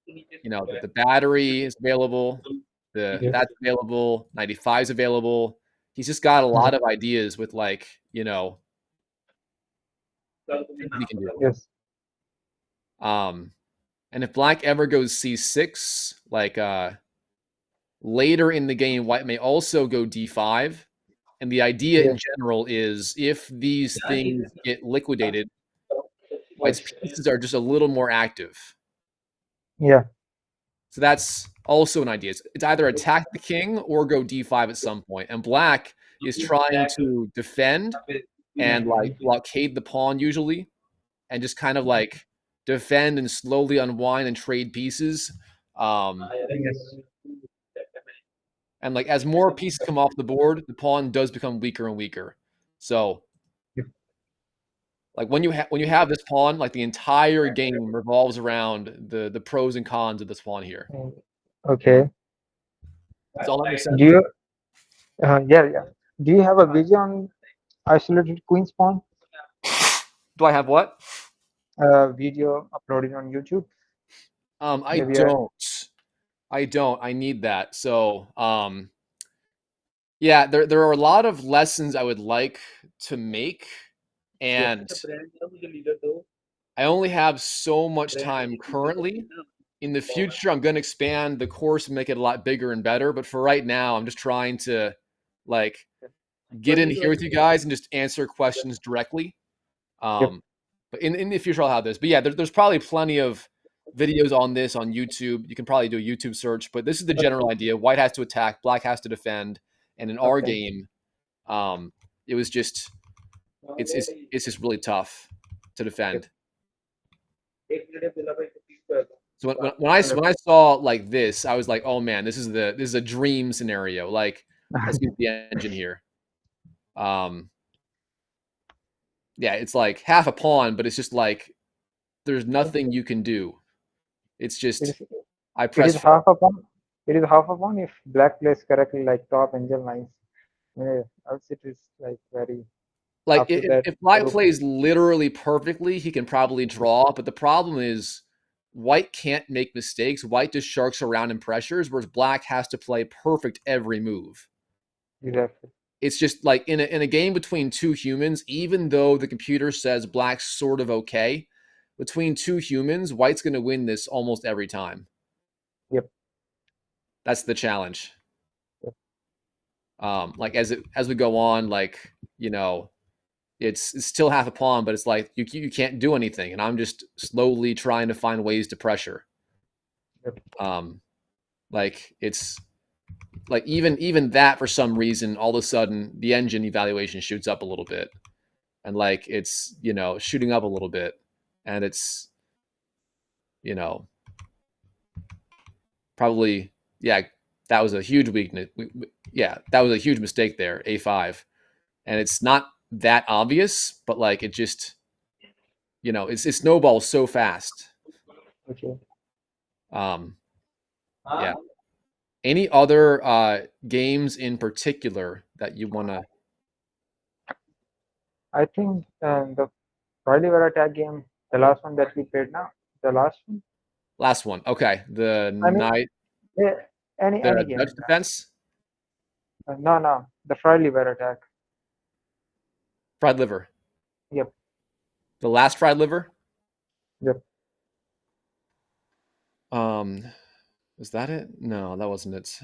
the battery is available, that's available, 95 is available. He's just got a lot of ideas with like, things he can do. Yes. And if black ever goes c6, like later in the game, white may also go d5. And the idea in general is if these things get liquidated, white's pieces are just a little more active. Yeah. So that's also an idea. It's either attack the king or go d5 at some point. And black is trying to defend and like blockade the pawn usually, and just kind of like defend and slowly unwind and trade pieces. Yes. And like as more pieces come off the board, the pawn does become weaker and weaker. So Yep. like when you have this pawn, like the entire game revolves around the pros and cons of this pawn here. Okay. Does all that make sense? Do you? Yeah. Do you have a video on isolated queen pawn? Do I have what? Video uploaded on YouTube? I Maybe I. don't. I don't. I need that. So, yeah, there are a lot of lessons I would like to make, Yep. and I only have so much time currently. In the future, I'm going to expand the course and make it a lot bigger and better. But for right now, I'm just trying to like get in here with you guys and just answer questions directly. Yep. But in the future, I'll have this. But yeah, there's probably plenty of videos on this on YouTube. You can probably do a YouTube search, but this is the general idea. White has to attack, black has to defend, and in our Okay. game, it was just it's just really tough to defend. So when I saw like this, I was like, oh man, this is a dream scenario. Like let's use the engine here. Yeah, it's like half a pawn, but it's just like there's nothing you can do. It's It just is, I it press is half a pawn. It is half a pawn if black plays correctly, like top angel lines. Yeah, else it is like very. like After that, if black rook. plays literally perfectly, he can probably draw. But the problem is white can't make mistakes. White just sharks around and pressures, whereas black has to play perfect every move. Exactly. It's just like in a game between two humans, even though the computer says black's sort of okay, between two humans, white's going to win this almost every time. Yep. That's the challenge. Yep. Like as we go on, like it's still half a pawn, but it's like you can't do anything, and I'm just slowly trying to find ways to pressure. Yep. Like it's like even that for some reason, all of a sudden the engine evaluation shoots up a little bit, and like it's shooting up a little bit, and it's probably that was a huge weakness. That was a huge mistake there, A5, and it's not that obvious, but like it just it snowballs so fast. Okay. Yeah. Any other games in particular that you want to? I think the Oliver attack game, the last one that we played now, the last one. Last one. Okay. The I mean, night, yeah, any the Dutch game. defense, No, the Oliver attack. fried liver. Yep. The last fried liver. Yep. Was that it? No, that wasn't it.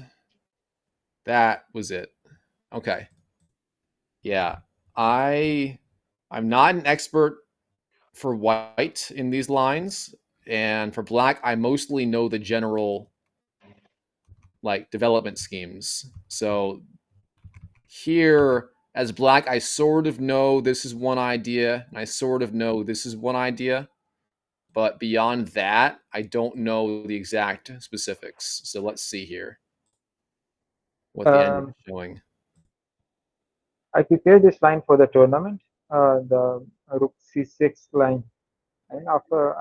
That was it. Okay. Yeah. I'm not an expert for white in these lines, and for black, I mostly know the general like development schemes. So here as black, I sort of know this is one idea, and I sort of know this is one idea. But beyond that, I don't know the exact specifics. So let's see here what the end is showing. I prepared this line for the tournament, the Rook C6 line, and after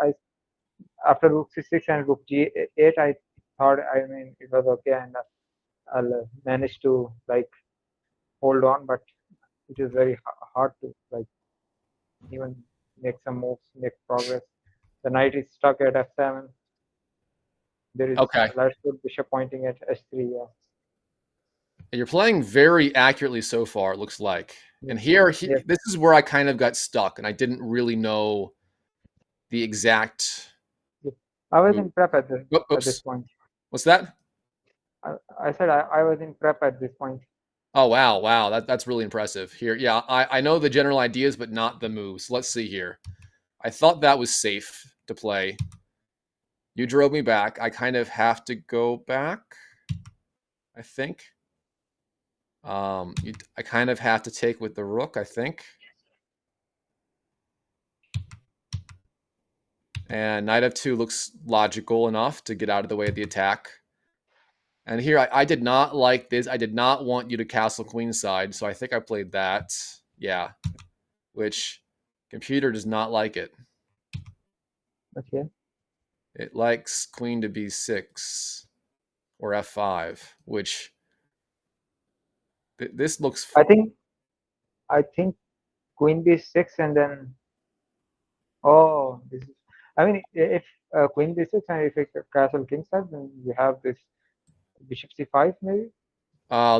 Rook C6 and Rook G8, I thought it was okay, and I'll manage to like hold on, but it is very hard to like even make some moves, make progress. The knight is stuck at F7. There is Okay. last bishop pointing at H3. Yeah. You're playing very accurately so far, it looks like. And Yes. this is where I kind of got stuck, and I didn't really know the exact. I was move. in prep at this Oops. point. What's that? I said I was in prep at this point. Oh wow, that's really impressive. Here, yeah, I know the general ideas, but not the moves. Let's see here. I thought that was safe to play. You drove me back. I kind of have to go back, I think. I kind of have to take with the rook, I think. And knight f2 looks logical enough to get out of the way of the attack. And here, I did not like this. I did not want you to castle queenside, so I think I played that. Yeah, which computer does not like it. Okay. It likes queen to b6 or f5, which this looks. I think queen b6 and then this is. I mean, if queen b6 and if it castle kingside, then you have this bishop c5 maybe.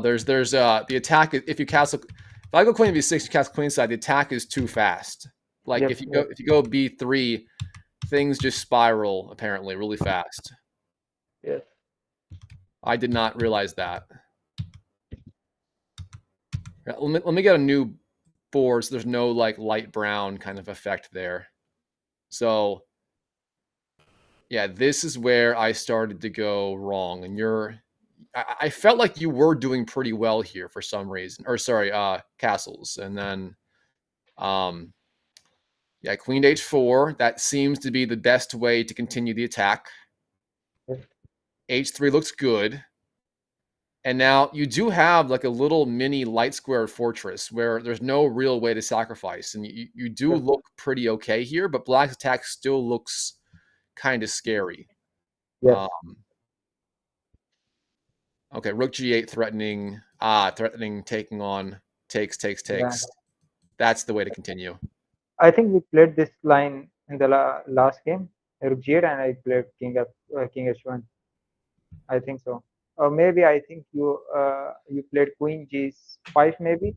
There's the attack. If you castle, if I go queen b6, you castle queenside. The attack is too fast. Like Yep. if you go b3, things just spiral apparently really fast. Yes. I did not realize that. Let me get a new board so there's no like light brown kind of effect there. So yeah, this is where I started to go wrong. And I felt like you were doing pretty well here for some reason. Or sorry, castles. And then yeah, queen to h4. That seems to be the best way to continue the attack. H3 looks good. And now you do have like a little mini light square fortress where there's no real way to sacrifice. And you do look pretty okay here, but black's attack still looks kind of scary. Yes. Okay, rook g8 threatening taking on takes. Yeah. That's the way to continue. I think we played this line in the last game, rook g8, and I played king h1. I think so. Or maybe I think you played queen g5 maybe.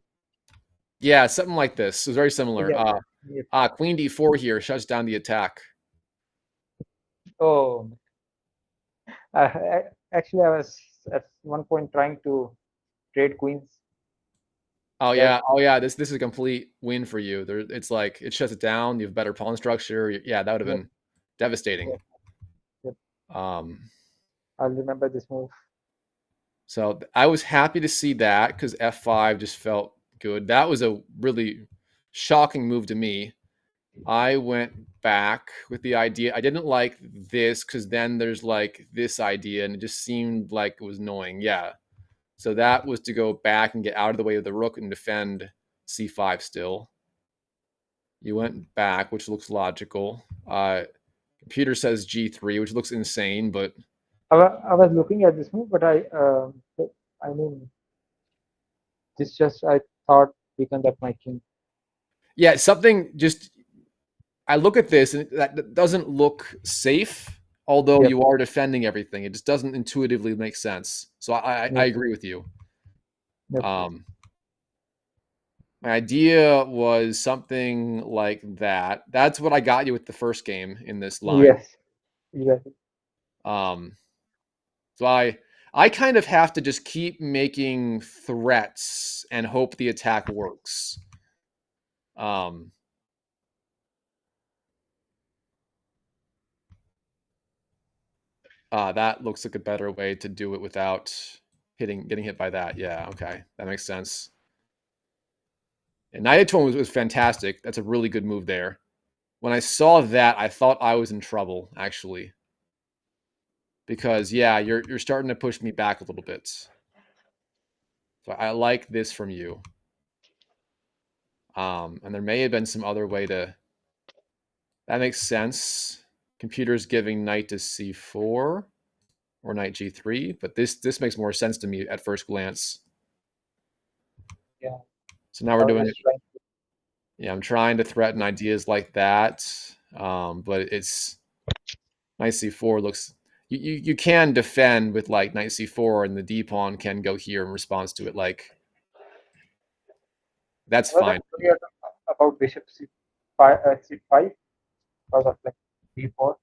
Yeah, something like this. It was very similar. Yeah. Queen d4 here shuts down the attack. Oh, actually, I was at one point trying to trade queens. Oh yeah. This is a complete win for you. It's like it shuts it down. You have better pawn structure. Yeah, that would have been devastating. Yep. I'll remember this move. So I was happy to see that because f5 just felt good. That was a really shocking move to me. I went back with the idea. I didn't like this because then there's like this idea and it just seemed like it was annoying. Yeah. So that was to go back and get out of the way of the rook and defend c5 still. You went back, which looks logical. Computer says g3, which looks insane, but I was looking at this move, but I mean, this just I thought weakened up my king. Yeah, something just. I look at this and that doesn't look safe, although you are defending everything. It just doesn't intuitively make sense. So I agree with you. My idea was something like that. That's what I got you with the first game in this line. Yes, exactly. So I kind of have to just keep making threats and hope the attack works. That looks like a better way to do it without getting hit by that. Yeah, okay. That makes sense. And knight h1 was fantastic. That's a really good move there. When I saw that, I thought I was in trouble, actually. Because, yeah, you're starting to push me back a little bit. So I like this from you. And there may have been some other way to... That makes sense. Computer's giving knight to c4 or knight g3, but this makes more sense to me at first glance. Yeah. So now we're doing it. Yeah, I'm trying to threaten ideas like that, but it's knight c4 looks. You can defend with like knight c4, and the d pawn can go here in response to it. Like that's fine. About bishop c5 because of like d4.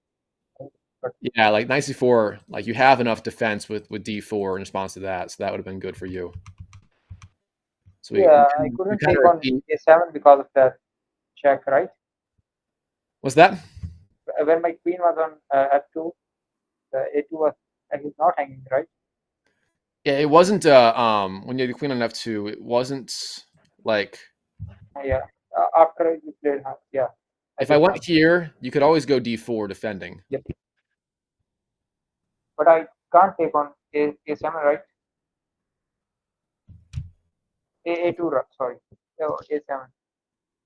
Yeah, like knight c4, like you have enough defense with d4 in response to that, so that would have been good for you. So I couldn't take on a7 because of that check, right? What's that? When my queen was on f2, the a2 was not hanging, right? Yeah, it wasn't. When you had the queen on f2, it wasn't like. Yeah, after you played, yeah. I If I just went won. here, you could always go d4 defending. Yep. But I can't take on A7, right? A2, sorry. No, A7.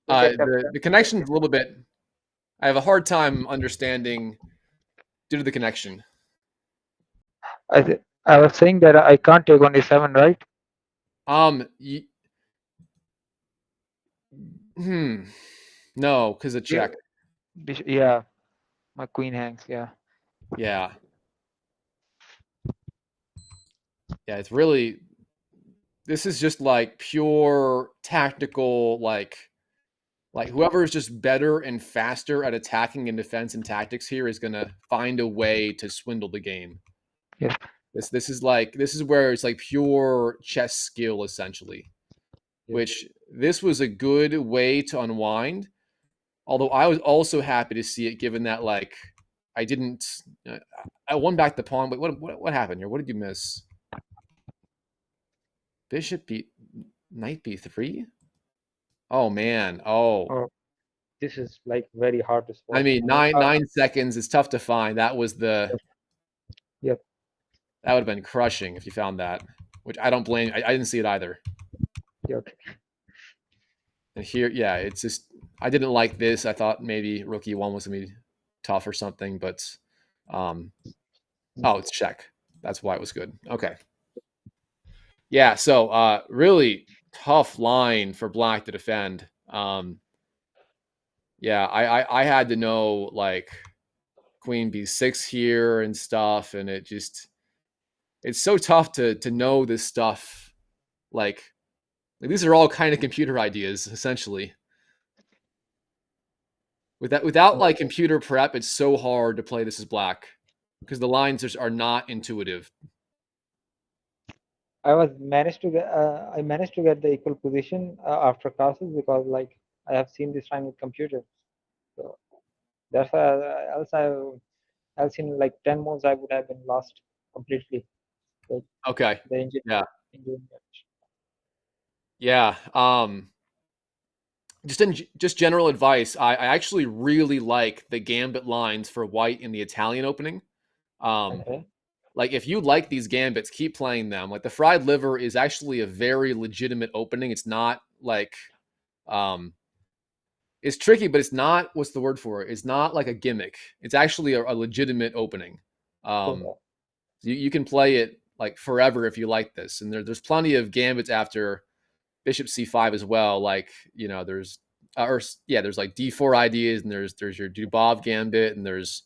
You take that. The connection's a little bit. I have a hard time understanding due to the connection. I was saying that I can't take on A7, right? Y no, because a Yeah. check. Yeah, my queen hangs. Yeah. Yeah, yeah. It's really this is just like pure tactical, like whoever is just better and faster at attacking and defense and tactics here is gonna find a way to swindle the game. Yes. This is where it's like pure chess skill essentially. Yes. Which this was a good way to unwind. Although I was also happy to see it, given that like I didn't, I won back the pawn. But what happened here? What did you miss? Bishop b, knight b3. Oh man. Oh, Oh, this is like very hard to I spot. mean 9 seconds is tough to find. That was the Yep. Yep. that would have been crushing if you found that. Which I don't blame. I didn't see it either. Yep. And here, yeah, it's just I didn't like this. I thought maybe rook e1 was gonna be tough or something, but oh, it's check. That's why it was good. Okay. Yeah, so really tough line for black to defend. Yeah, I had to know like queen b6 here and stuff, and it's so tough to know this stuff. Like these are all kind of computer ideas essentially. Without like computer prep, it's so hard to play this as black because the lines are not intuitive. I managed to get the equal position after classes because like I have seen this time with computers. So that's why else in like 10 moves I would have been lost completely. Like Okay. the engine, Yeah. engine. Yeah. Just general advice. I actually really like the gambit lines for white in the Italian opening. Okay. Like if you like these gambits, keep playing them. Like the fried liver is actually a very legitimate opening. It's not like um it's tricky, but it's not what's the word for it? It's not like a gimmick. It's actually a legitimate opening. Um So you can play it like forever if you like this. And there's plenty of gambits after bishop c5 as well. Like there's or yeah, there's like d4 ideas, and there's your Dubov gambit, and there's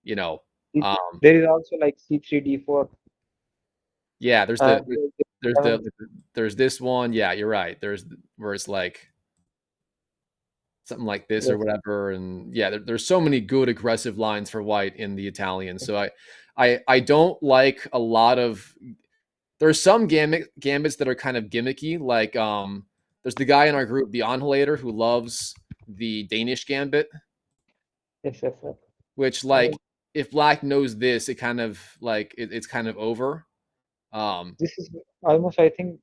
you know um there is also like C3 D4. yeah, there's Seven. there's this one. Yeah, you're right. There's where it's like something like this or Yes. whatever, and yeah, there's so many good aggressive lines for white in the Italian. So I don't like a lot of. There's some gambits that are kind of gimmicky. Like there's the guy in our group, the Annihilator, who loves the Danish gambit, Yes. Yes. Yes. which I like mean, if black knows this, it kind of like it's kind of over. this is almost. I think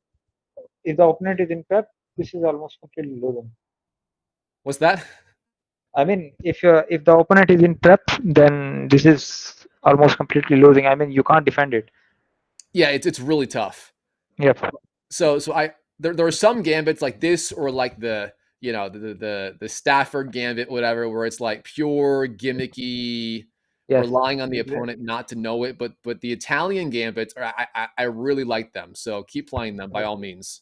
if the opponent is in prep, this is almost completely losing. What's that? I mean, if the opponent is in prep, then this is almost completely losing. I mean, you can't defend it. Yeah, it's really tough. Yep. So there are some gambits like this, or like the the Stafford gambit, whatever, where it's like pure gimmicky, Yes. relying on the opponent not to know it. But the Italian gambits, I really like them. So keep playing them by all means.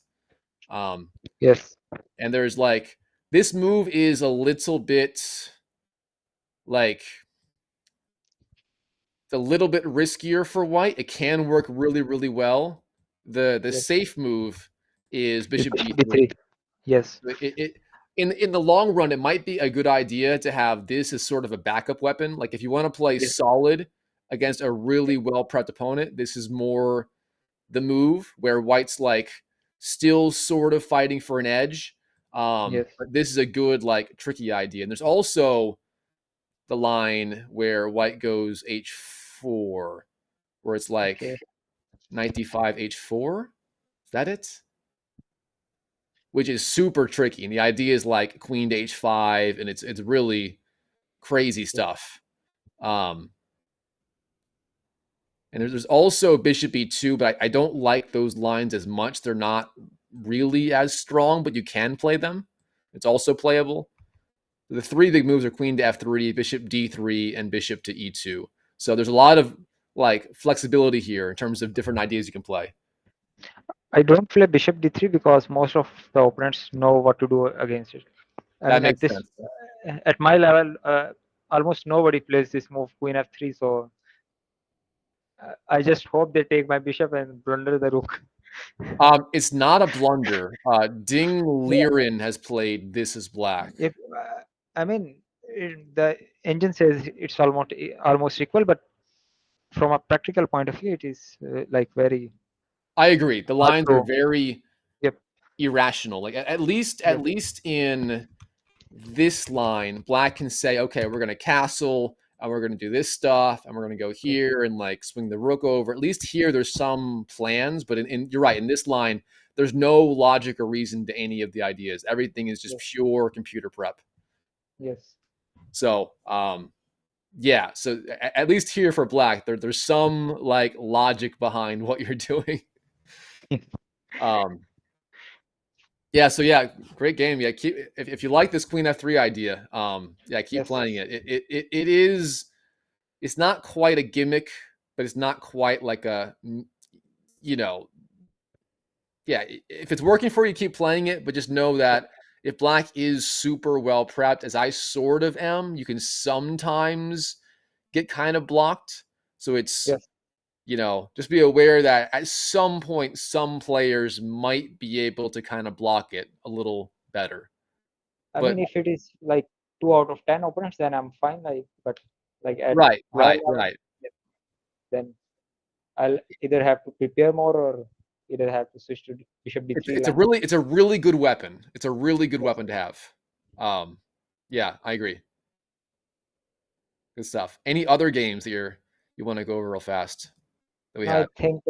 Um, Yes. and there's like this move is a little bit like a little bit riskier for white. It can work really well. The Yes. safe move is It's bishop d3. B3. Yes. It in the long run, it might be a good idea to have this as sort of a backup weapon. Like if you want to play Yes. solid against a really well prepped opponent, this is more the move where white's like still sort of fighting for an edge. Yes. But this is a good like tricky idea. And there's also the line where white goes h4, where it's like Okay. knight d5 h4. Is that it? which is super tricky. And the idea is like queen to h5, and it's really crazy Yes. stuff. And there's also bishop e2, but I don't like those lines as much. They're not really as strong, but you can play them. It's also playable. The three big moves are queen to f3, bishop d3, and bishop to e2. So there's a lot of like flexibility here in terms of different ideas you can play. I don't play bishop d3 because most of the opponents know what to do against it. I That mean, makes sense. at my level, almost nobody plays this move, queen f3. So I just hope they take my bishop and blunder the rook. It's not a blunder. Ding Yeah, Liren has played This Is Black. if I mean, the engine says it's almost equal, but from a practical point of view, it is like very I agree. The hard lines are to. very Yep, irrational. Like at yep, least in this line, Black can say, okay, we're gonna castle and we're gonna do this stuff and we're gonna go yes, here and like swing the rook over. At least here there's some plans, but in you're right, in this line, there's no logic or reason to any of the ideas. Everything is just yes, pure computer prep. yes. So yeah, so at least here for Black, there's some like logic behind what you're doing. Um, yeah, so yeah, great game. Yeah, keep if you like this Queen F3 idea, yeah, keep Yes, playing it. It is it's not quite a gimmick, but it's not quite like a you know, yeah, if it's working for you, keep playing it, but just know yes, that if Black is super well prepped, as I sort of am, you can sometimes get kind of blocked. So it's yes. just be aware that at some point, some players might be able to kind of block it a little better. I But mean, if it is like 2 out of 10 opponents, then I'm fine. Like, but like at right, higher right, level, right. yeah, then I'll either have to prepare more or either have to switch to bishop It's d3 it's a line. really it's a really good weapon. It's a really good Yes. weapon to have. Um, yeah, I agree. Good stuff. Any other games that you want to go over real fast that we I have? think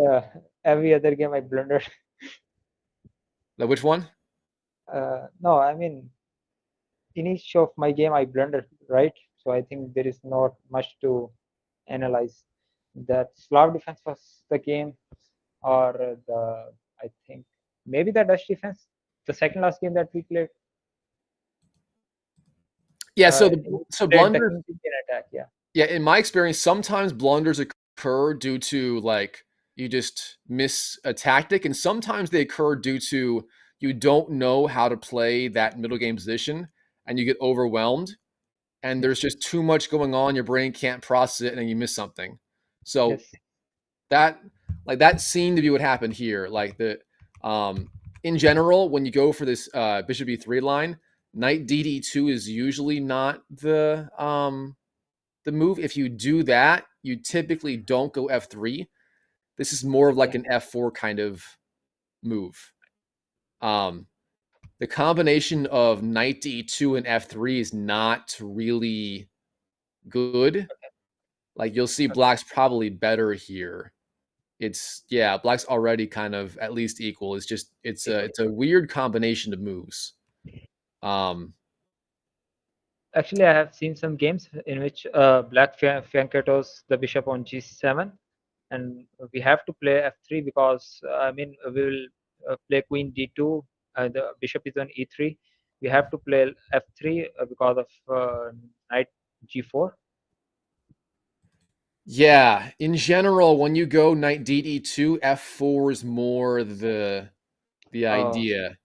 every other game I blundered. Which one? No, I mean, in each of my game I blundered, right? So I think there is not much to analyze. That Slav defense was the game, or the I think maybe the Dutch defense, the second last game that we played. Yeah, so In which so we played the blunders. King Indian attack. Yeah. Yeah, in my experience, sometimes blunders occur due to like you just miss a tactic, and sometimes they occur due to you don't know how to play that middle game position, and you get overwhelmed, and Yes. there's just too much going on. Your brain can't process it, and then you miss something. So Yes. that that seemed to be what happened here. Like um, in general, when you go for this bishop e3 line, knight dd2 is usually not the move. If you do that, you typically don't go f3. This is more of like Okay. an f4 kind of move. Um, the combination of knight d2 and f3 is not really good. Like you'll see Okay. black's probably better here. It's yeah, black's already kind of at least equal. It's just Equal. it's a weird combination of moves. Um, Actually, I have seen some games in which black fianchettos the bishop on g7, and we have to play f3 because I mean we will play queen d2. The bishop is on e3. We have to play f3 because of knight g4. yeah, in general, when you go knight dd2, f4 is more the Oh, idea.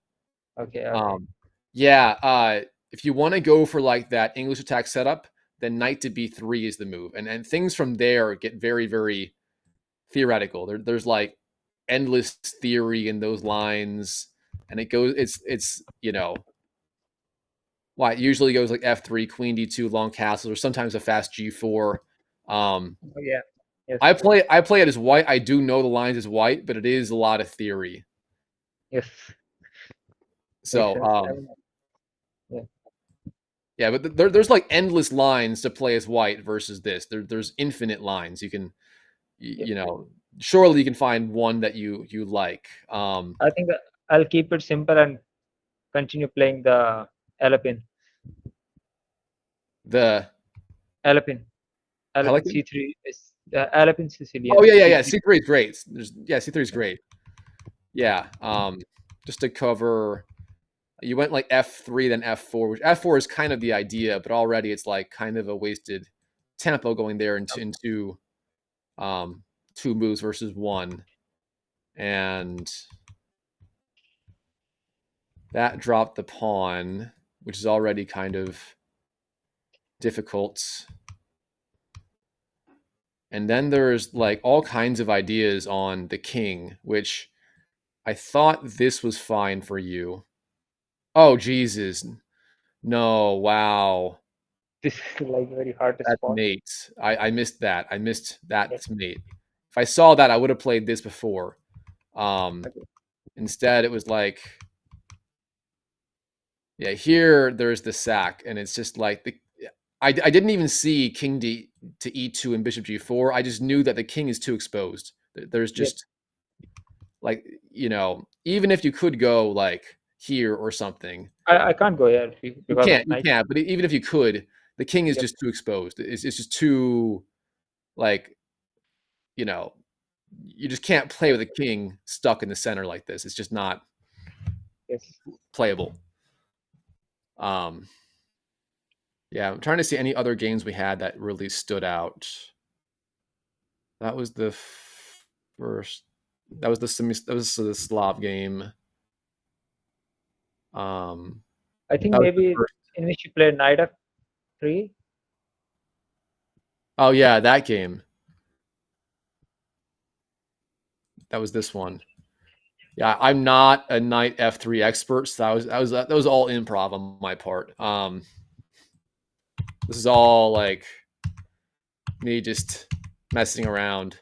okay, okay, Um, yeah, if you want to go for like that English attack setup, then knight to b3 is the move, and things from there get very very theoretical. There's like endless theory in those lines, and it goes it's why it usually goes like f3, queen d2, long castle, or sometimes a fast g4. Um, oh, yeah, yes, I play it as white. I do know the lines as white, but it is a lot of theory. yes, makes So sense. I mean, yeah, yeah, but there's like endless lines to play as white versus this. There's infinite lines. You can, yep. surely you can find one that you like. I think I'll keep it simple and continue playing the Alpine. The Alpine. Alpine Pelican? C3 is Alpine Sicilian. Oh yeah. C3. C3 is great. C3 is great. Yeah. Just to cover, you went like F3 then F4, which F4 is kind of the idea, but already it's like kind of a wasted tempo going there into two moves versus one, and that dropped the pawn, which is already kind of difficult. And then there's like all kinds of ideas on the king, which I thought this was fine for you. Oh, Jesus. No, wow. This is like very hard to That's spot. mate. I missed that. I missed that Yes. mate. If I saw that, I would have played this before. Okay. Instead, it was like, yeah, here there's the sack, and it's just like I didn't even see king to e2 and bishop g4. I just knew that the king is too exposed. There's Yes. just like, even if you could go like here or something, I can't go here you because of can't. You knight. can't. But even if you could, the king is Yep. just too exposed. It's just too like, you just can't play with a king stuck in the center like this. It's just not Yes. playable. Yeah, I'm trying to see any other games we had that really stood out. That was the first. That was the Slav game. I think That was the maybe first. in which you played knight f3. Oh yeah, that game. That was this one. Yeah, I'm not a knight f3 expert, so that was all improv on my part. This is all like me just messing around.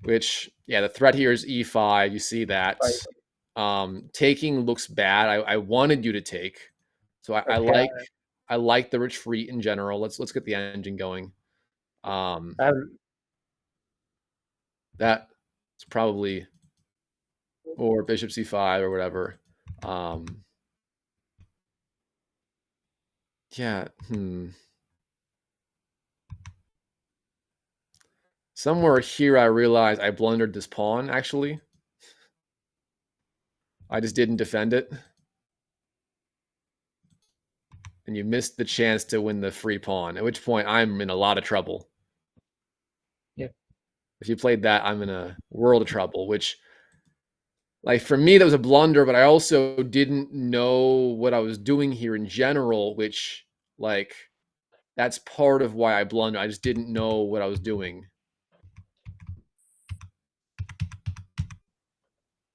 Which, yeah, the threat here is e5. You see that. Taking looks bad. I wanted you to take, so I Okay. like the retreat in general. Let's get the engine going. That's probably, or bishop c5 or whatever. Yeah. Somewhere here, I realized I blundered this pawn. Actually, I just didn't defend it, and you missed the chance to win the free pawn. At which point, I'm in a lot of trouble. Yeah. If you played that, I'm in a world of trouble. Which, like, for me, that was a blunder, but I also didn't know what I was doing here in general, which, like, that's part of why I blundered. I just didn't know what I was doing.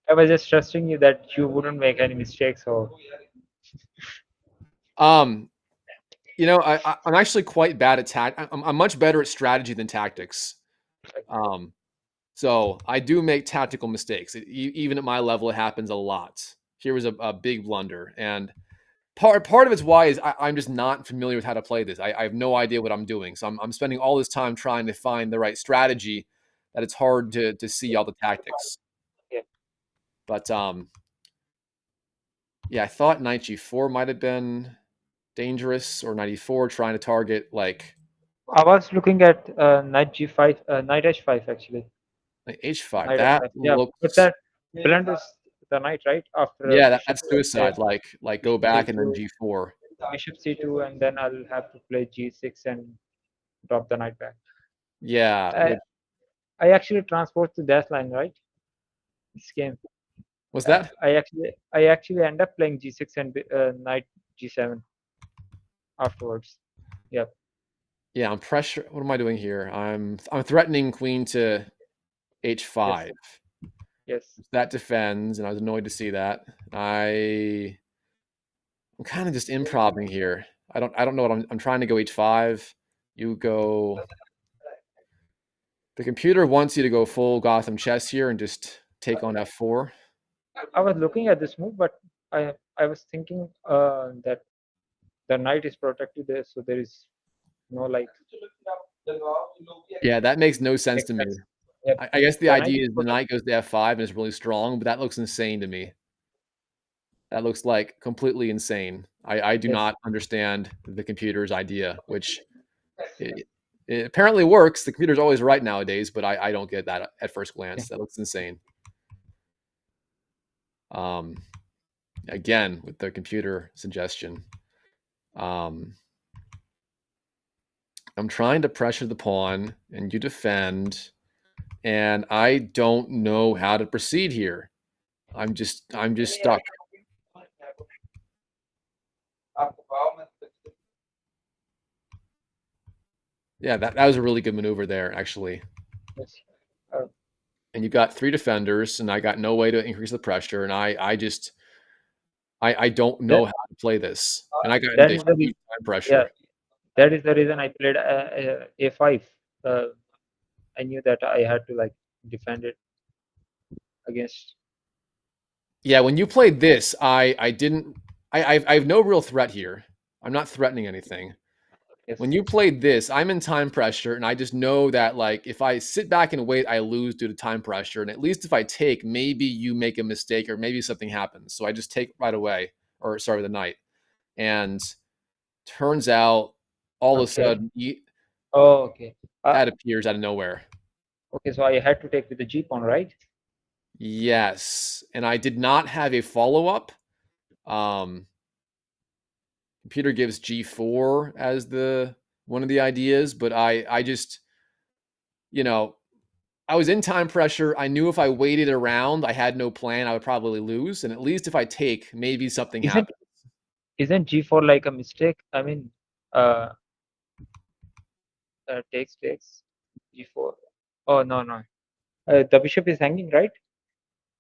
I was just trusting you that you wouldn't make any mistakes. So I'm actually quite bad at I'm much better at strategy than tactics. So I do make tactical mistakes. Even at my level, it happens a lot. Here was a big blunder, and part of it's why is I'm just not familiar with how to play this. I have no idea what I'm doing, so I'm spending all this time trying to find the right strategy that it's hard to see all the tactics. yeah. But yeah, I thought knight g4 might have been dangerous, or knight e4 trying to target like I was looking at knight g5, knight h5 actually. h5. Knight That f5. Yeah, but looks, that blunders the knight right after yeah, bishop that's suicide. Like go bishop back and then c2, g4. bishop c2, and then I'll have to play g6 and drop the knight back. Yeah, I actually transport to that line, right? This game. was that? I actually end up playing g6 and knight g7 afterwards. Yep. Yeah, I'm pressure. What am I doing here? I'm threatening queen to h5. Yes. That defends, and I was annoyed to see that. I'm kind of just improving here. I don't know what I'm trying to go h5. You go. The computer wants you to go full Gotham chess here and just take on f4. I was looking at this move, but I was thinking that the knight is protected there, so there is no like. Yeah, that makes no sense to me. Yep. I guess the The knight idea is is the knight goes to f5 and is really strong, but that looks insane to me. That looks like completely insane. I do Yes. not understand the computer's idea, which it, it apparently works. The computer's always right nowadays, but I don't get that at first glance. Okay. That looks insane. Um, Again, with the computer suggestion. Um, I'm trying to pressure the pawn and you defend, and I don't know how to proceed here. I'm just stuck. Yeah, that was a really good maneuver there, actually. Yes. Uh, And you got three defenders, and I got no way to increase the pressure, and I don't that know how to play this, and I got that into is the huge reason. time Yeah, pressure. that is the reason I played a5. Uh, I knew that I had to like defend it against. Yeah, when you played this, I didn't. I have no real threat here. I'm not threatening anything. Yes. When you played this, I'm in time pressure, and I just know that like if I sit back and wait, I lose due to time pressure. And at least if I take, maybe you make a mistake or maybe something happens. So I just take right away, or sorry, the knight. And turns out, all of a Okay. sudden, Oh, okay. that appears out of nowhere. Okay. So I had to take with the G pawn, right? Yes, and I did not have a follow up. Um, Computer gives G4 as the one of the ideas, but I just you know I was in time pressure. I knew if I waited around, I had no plan, I would probably lose. And at least if I take, maybe something Isn't happens. isn't G4 like a mistake? I mean, uh, takes G4. Oh no no. The bishop is hanging, right?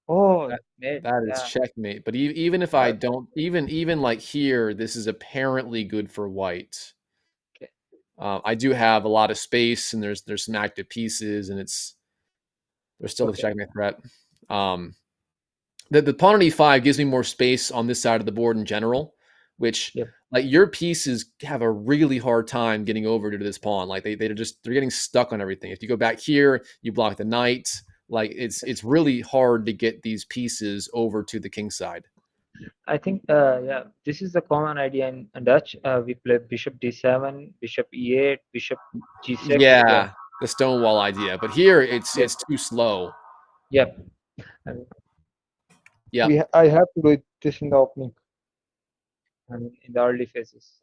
Oh, That, mate. that is Yeah. checkmate. But even if I Uh, don't, even like here, this is apparently good for white. okay. I do have a lot of space, and there's some active pieces, and there's still a Okay. checkmate threat. Um, the pawn on e5 gives me more space on this side of the board in general, which Yep. like your pieces have a really hard time getting over to this pawn. Like they're getting stuck on everything. If you go back here, you block the knight. Like it's really hard to get these pieces over to the king side. I think yeah, this is the common idea in Dutch. We play bishop d7, bishop e8, bishop g6. Yeah. Yeah, the stonewall idea. But here Yes. it's too slow. Yep. I mean, Yep. I have to do this in the opening. I mean, in the early phases.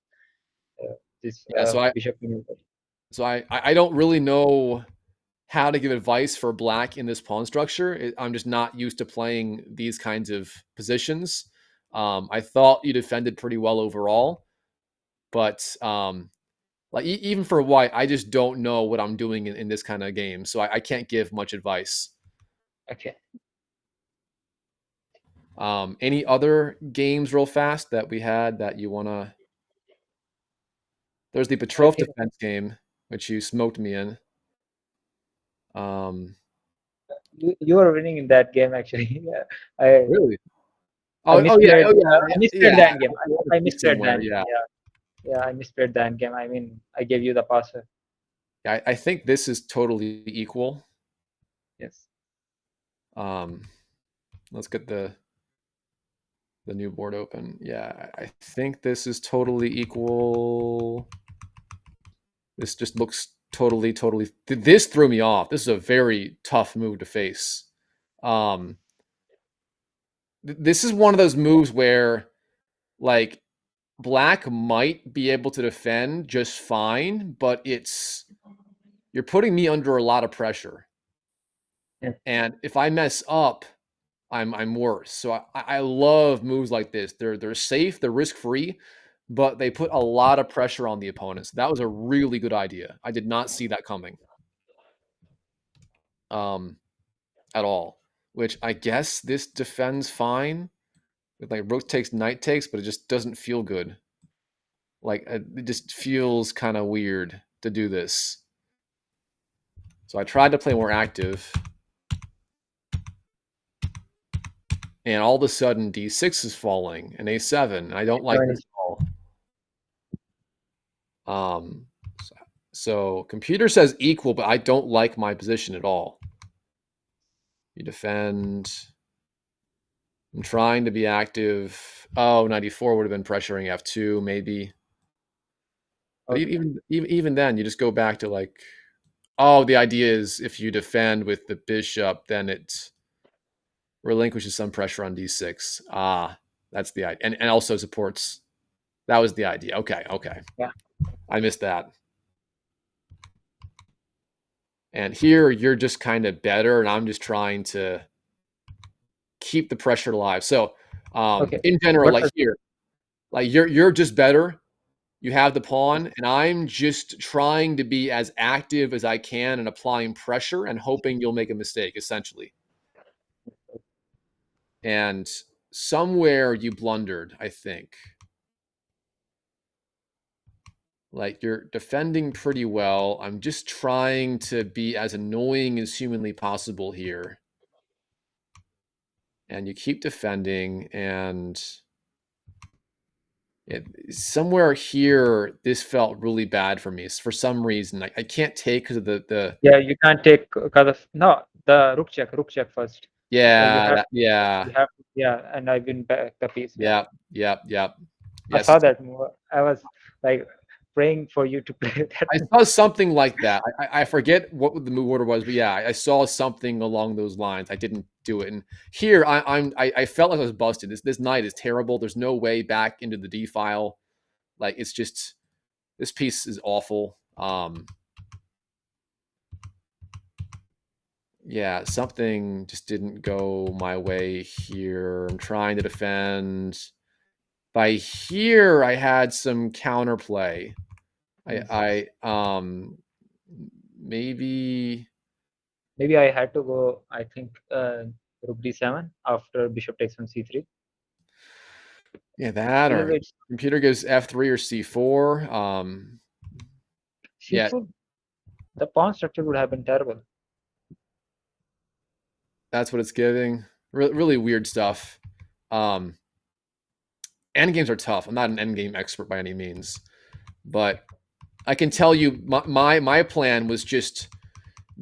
This Yeah. bishop maneuver. So I don't really know how to give advice for black in this pawn structure. I'm just not used to playing these kinds of positions. I thought you defended pretty well overall, but like even for white, I just don't know what I'm doing in this kind of game, so I can't give much advice. Okay. Any other games, real fast, that we had that you wanna? There's the I Petrov think defense game, which you smoked me in. Um, you are winning in that game actually. Yeah. I really? I Oh yeah, misplayed. oh yeah, I misplayed yeah. the end game. I have a I piece misplayed the somewhere. end game. Yeah. Yeah. Yeah. I misplayed the end game. I mean, I gave you the password. I think this is totally equal. Yes. Um, let's get the new board open. Yeah, I think this is totally equal. This just looks totally. This threw me off. This is a very tough move to face. Um, this is one of those moves where like black might be able to defend just fine, but you're putting me under a lot of pressure. Yeah. And if I mess up, I'm worse. So I love moves like this. They're safe, they're risk free, but they put a lot of pressure on the opponents. That was a really good idea. I did not see that coming, um, at all. Which I guess this defends fine with like rook takes, knight takes, but it just doesn't feel good. Like it just feels kind of weird to do this. So I tried to play more active, and all of a sudden d6 is falling and a7. I don't like this at all. Um, so computer says equal, but I don't like my position at all. You defend. I'm trying to be active. Oh, 94 would have been pressuring F2 maybe. But Okay. even then, you just go back to like, oh, the idea is if you defend with the bishop, then it relinquishes some pressure on d6. Ah, that's the idea, and also supports. That was the idea. Okay, okay, Yeah. I missed that. And here you're just kind of better, and I'm just trying to keep the pressure alive. So, Okay. in general, What like was here, like you're just better. You have the pawn, and I'm just trying to be as active as I can and applying pressure and hoping you'll make a mistake, essentially. And somewhere you blundered, I think. Like you're defending pretty well. I'm just trying to be as annoying as humanly possible here. And you keep defending, and somewhere here, this felt really bad for me. For some reason, I can't take because of the Yeah, you can't take because of no the rook check first. You yeah, have that, yeah, you have yeah, and I win back the piece. Yeah, yep, yep, yep. I Yes, saw that move. I was like praying for you to play that I move. saw something like that. I forget what the move order was, but yeah, I saw something along those lines. I didn't do it, and here I felt like I was busted. This knight is terrible. There's no way back into the D file. Like it's just this piece is awful. Yeah, something just didn't go my way here. I'm trying to defend. By here, I had some counterplay. Yes. I maybe Maybe I had to go. I think rook d7 after bishop takes on c3. yeah, that Either or way, it's computer goes F3 or C4. Yeah, c4. The pawn structure would have been terrible. that's what it's giving. Really weird stuff. Um, Endgames are tough. I'm not an endgame expert by any means, but I can tell you my plan was just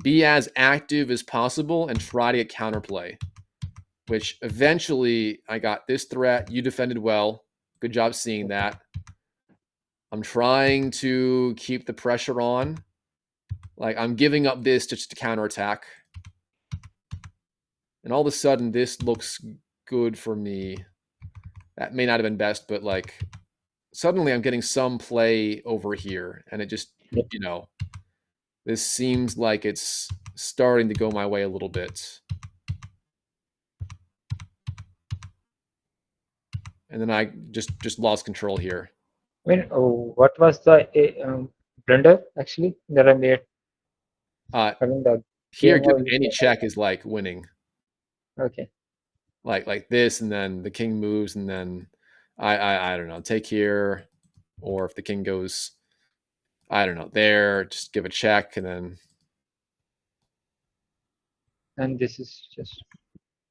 be as active as possible and try to get counterplay, which eventually I got this threat. You defended well. Good job seeing that. I'm trying to keep the pressure on. Like I'm giving up this just to counterattack. And all of a sudden this looks good for me. That may not have been best, but like suddenly I'm getting some play over here. And it just, Yep. this seems like it's starting to go my way a little bit. And then I just lost control here. I mean, what was the blunder actually that I made? Uh, I mean, the Here, game giving was any check is like winning. okay. Like this, and then the king moves, and then I don't know, take here, or if the king goes, I don't know, there, just give a check, and then And this is just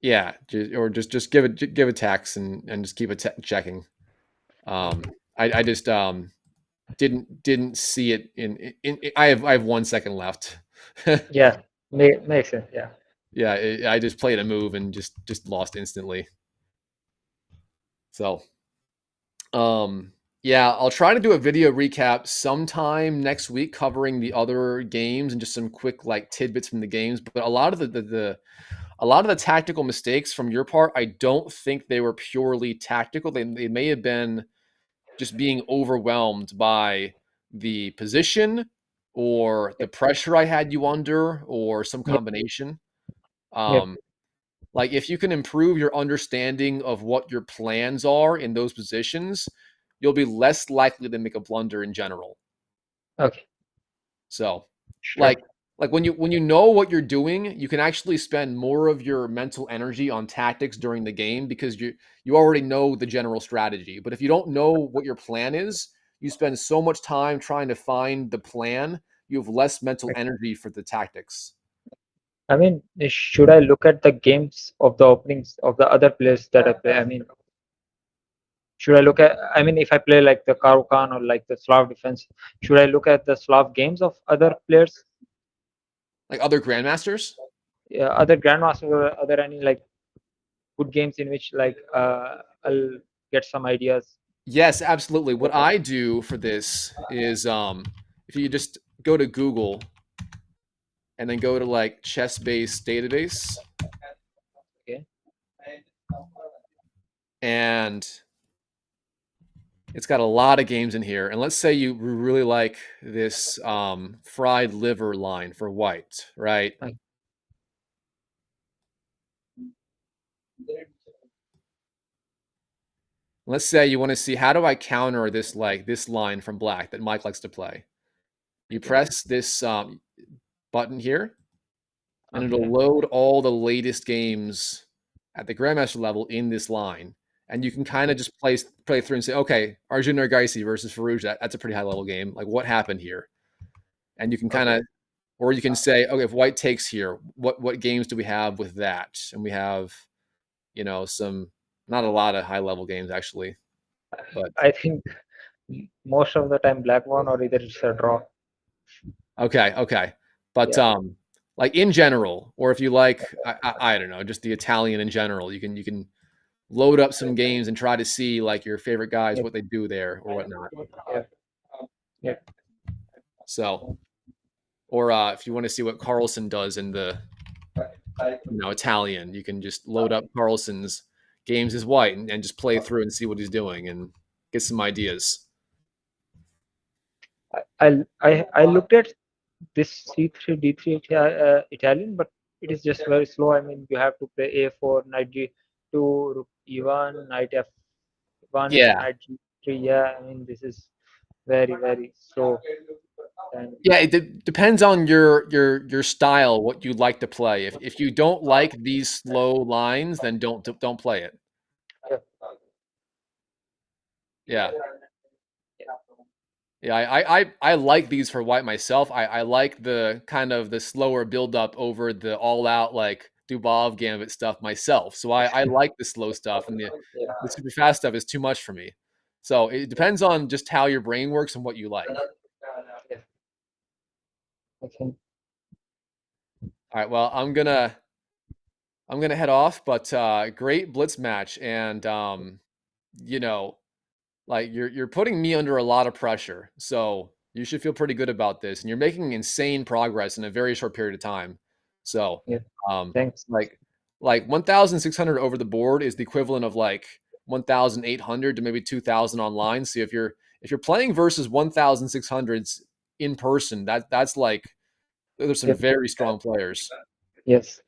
yeah, or just give a tax and just keep it checking. I just didn't see it in I have 1 second left. yeah, makes sense. Yeah. Yeah, I just played a move and just lost instantly. So, yeah, I'll try to do a video recap sometime next week covering the other games and just some quick like tidbits from the games. But a lot of a lot of the tactical mistakes from your part, I don't think they were purely tactical. They may have been just being overwhelmed by the position or the Yep. pressure I had you under or some Yep. combination. Yep. Um, like if you can improve your understanding of what your plans are in those positions, you'll be less likely to make a blunder in general. Okay. So, Sure. like when you know what you're doing, you can actually spend more of your mental energy on tactics during the game because you already know the general strategy. But if you don't know what your plan is, you spend so much time trying to find the plan, you have less mental energy for the tactics. I mean, should I look at the games of the openings of the other players that I play? I mean, should I look at? I mean, if I play like the Karukan or like the Slav defense, should I look at the Slav games of other players, Like other grandmasters? other grandmasters, or other any like? good games in which like I'll get some ideas. Yes, absolutely. What I do for this is if you just go to Google and then go to like chess-based database, Okay. and it's got a lot of games in here. And let's say you really like this fried liver line for white, right? Okay. Let's say you want to see how do I counter this like this line from black that Mike likes to play. You press this button here, and it'll Okay. load all the latest games at the grandmaster level in this line. And you can kind of just play through and say, okay, Arjun Nargaisi versus Farouj, that's a pretty high level game. Like, what happened here? And you can kind Okay. of, or you can say, okay, if white takes here, what games do we have with that? And we have, some not a lot of high level games actually, but I think most of the time black one or either it's a draw. okay. But Yeah. like in general, or if you like, I don't know, just the Italian in general, you can load up some games and try to see like your favorite guys, Yep. what they do there or whatnot. Yep. Yep. So, or if you want to see what Carlson does in the Italian, you can just load up Carlson's games as white and just play through and see what he's doing and get some ideas. I looked at this C3 D3 Italian, but it is just very slow. I mean, you have to play A4, knight G2, rook E1, knight F1, Yeah. knight G3. Yeah, I mean, this is very slow. And Yeah, it depends on your style, what you like to play. If you don't like these slow lines, then don't play it. yeah, Yeah. Yeah, I like these for white myself. I like the kind of the slower build up over the all out like Dubov Gambit stuff myself. So I like the slow stuff, and the super fast stuff is too much for me. So it depends on just how your brain works and what you like. yeah, I think All right, well, I'm gonna head off, but great blitz match, and you know, like you're putting me under a lot of pressure. So you should feel pretty good about this. And you're making insane progress in a very short period of time. So yeah. um Thanks. like 1,600 over the board is the equivalent of like 1,800 to maybe 2,000 online. So if you're playing versus 1,600s in person, that's like there's some Yep. very strong players. Yes.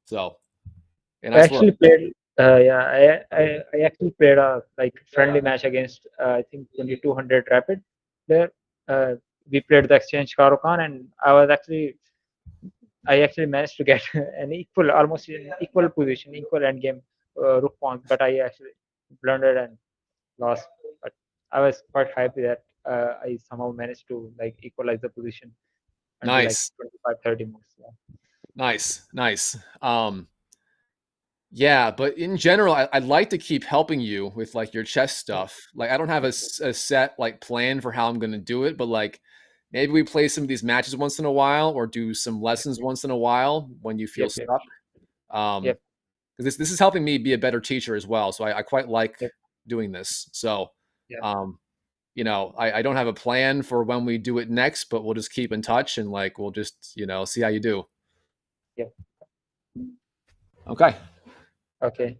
So and I that's where actually played. Yeah, I actually played a like friendly match against I think 2200 Rapid there. Uh, we played the exchange Karo Khan, and I actually managed to get an equal, almost in equal position, equal end game rook pawn, but I actually blundered and lost. But I was quite happy that I somehow managed to like equalize the position until like nice, 25-30 moves. Yeah. nice. Yeah, but in general, I'd like to keep helping you with like your chess stuff. Like, I don't have a set like plan for how I'm going to do it, but like maybe we play some of these matches once in a while, or do some lessons once in a while when you feel Yep. Yep. stuck. Yep. Because this is helping me be a better teacher as well. So I quite like Yep. doing this. So, Yeah. um, I don't have a plan for when we do it next, but we'll just keep in touch and like we'll just see how you do. Yep. Okay. Okay.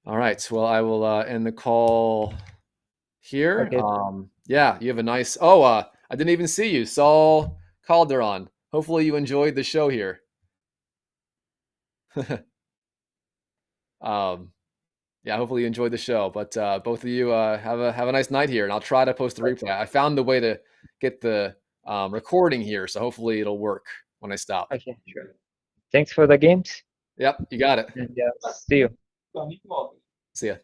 All right. Well, I will end the call here. Okay. Yeah, you have a nice. Oh, I didn't even see you, Saul Calderon. Hopefully, you enjoyed the show here. um, yeah, hopefully you enjoyed the show. But both of you have a nice night here, and I'll try to post the replay. I found the way to get the recording here, so hopefully it'll work when I stop. Okay. Sure. Thanks for the games, Yep, you got it. and see you. See ya.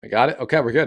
I got it. Okay, we're good.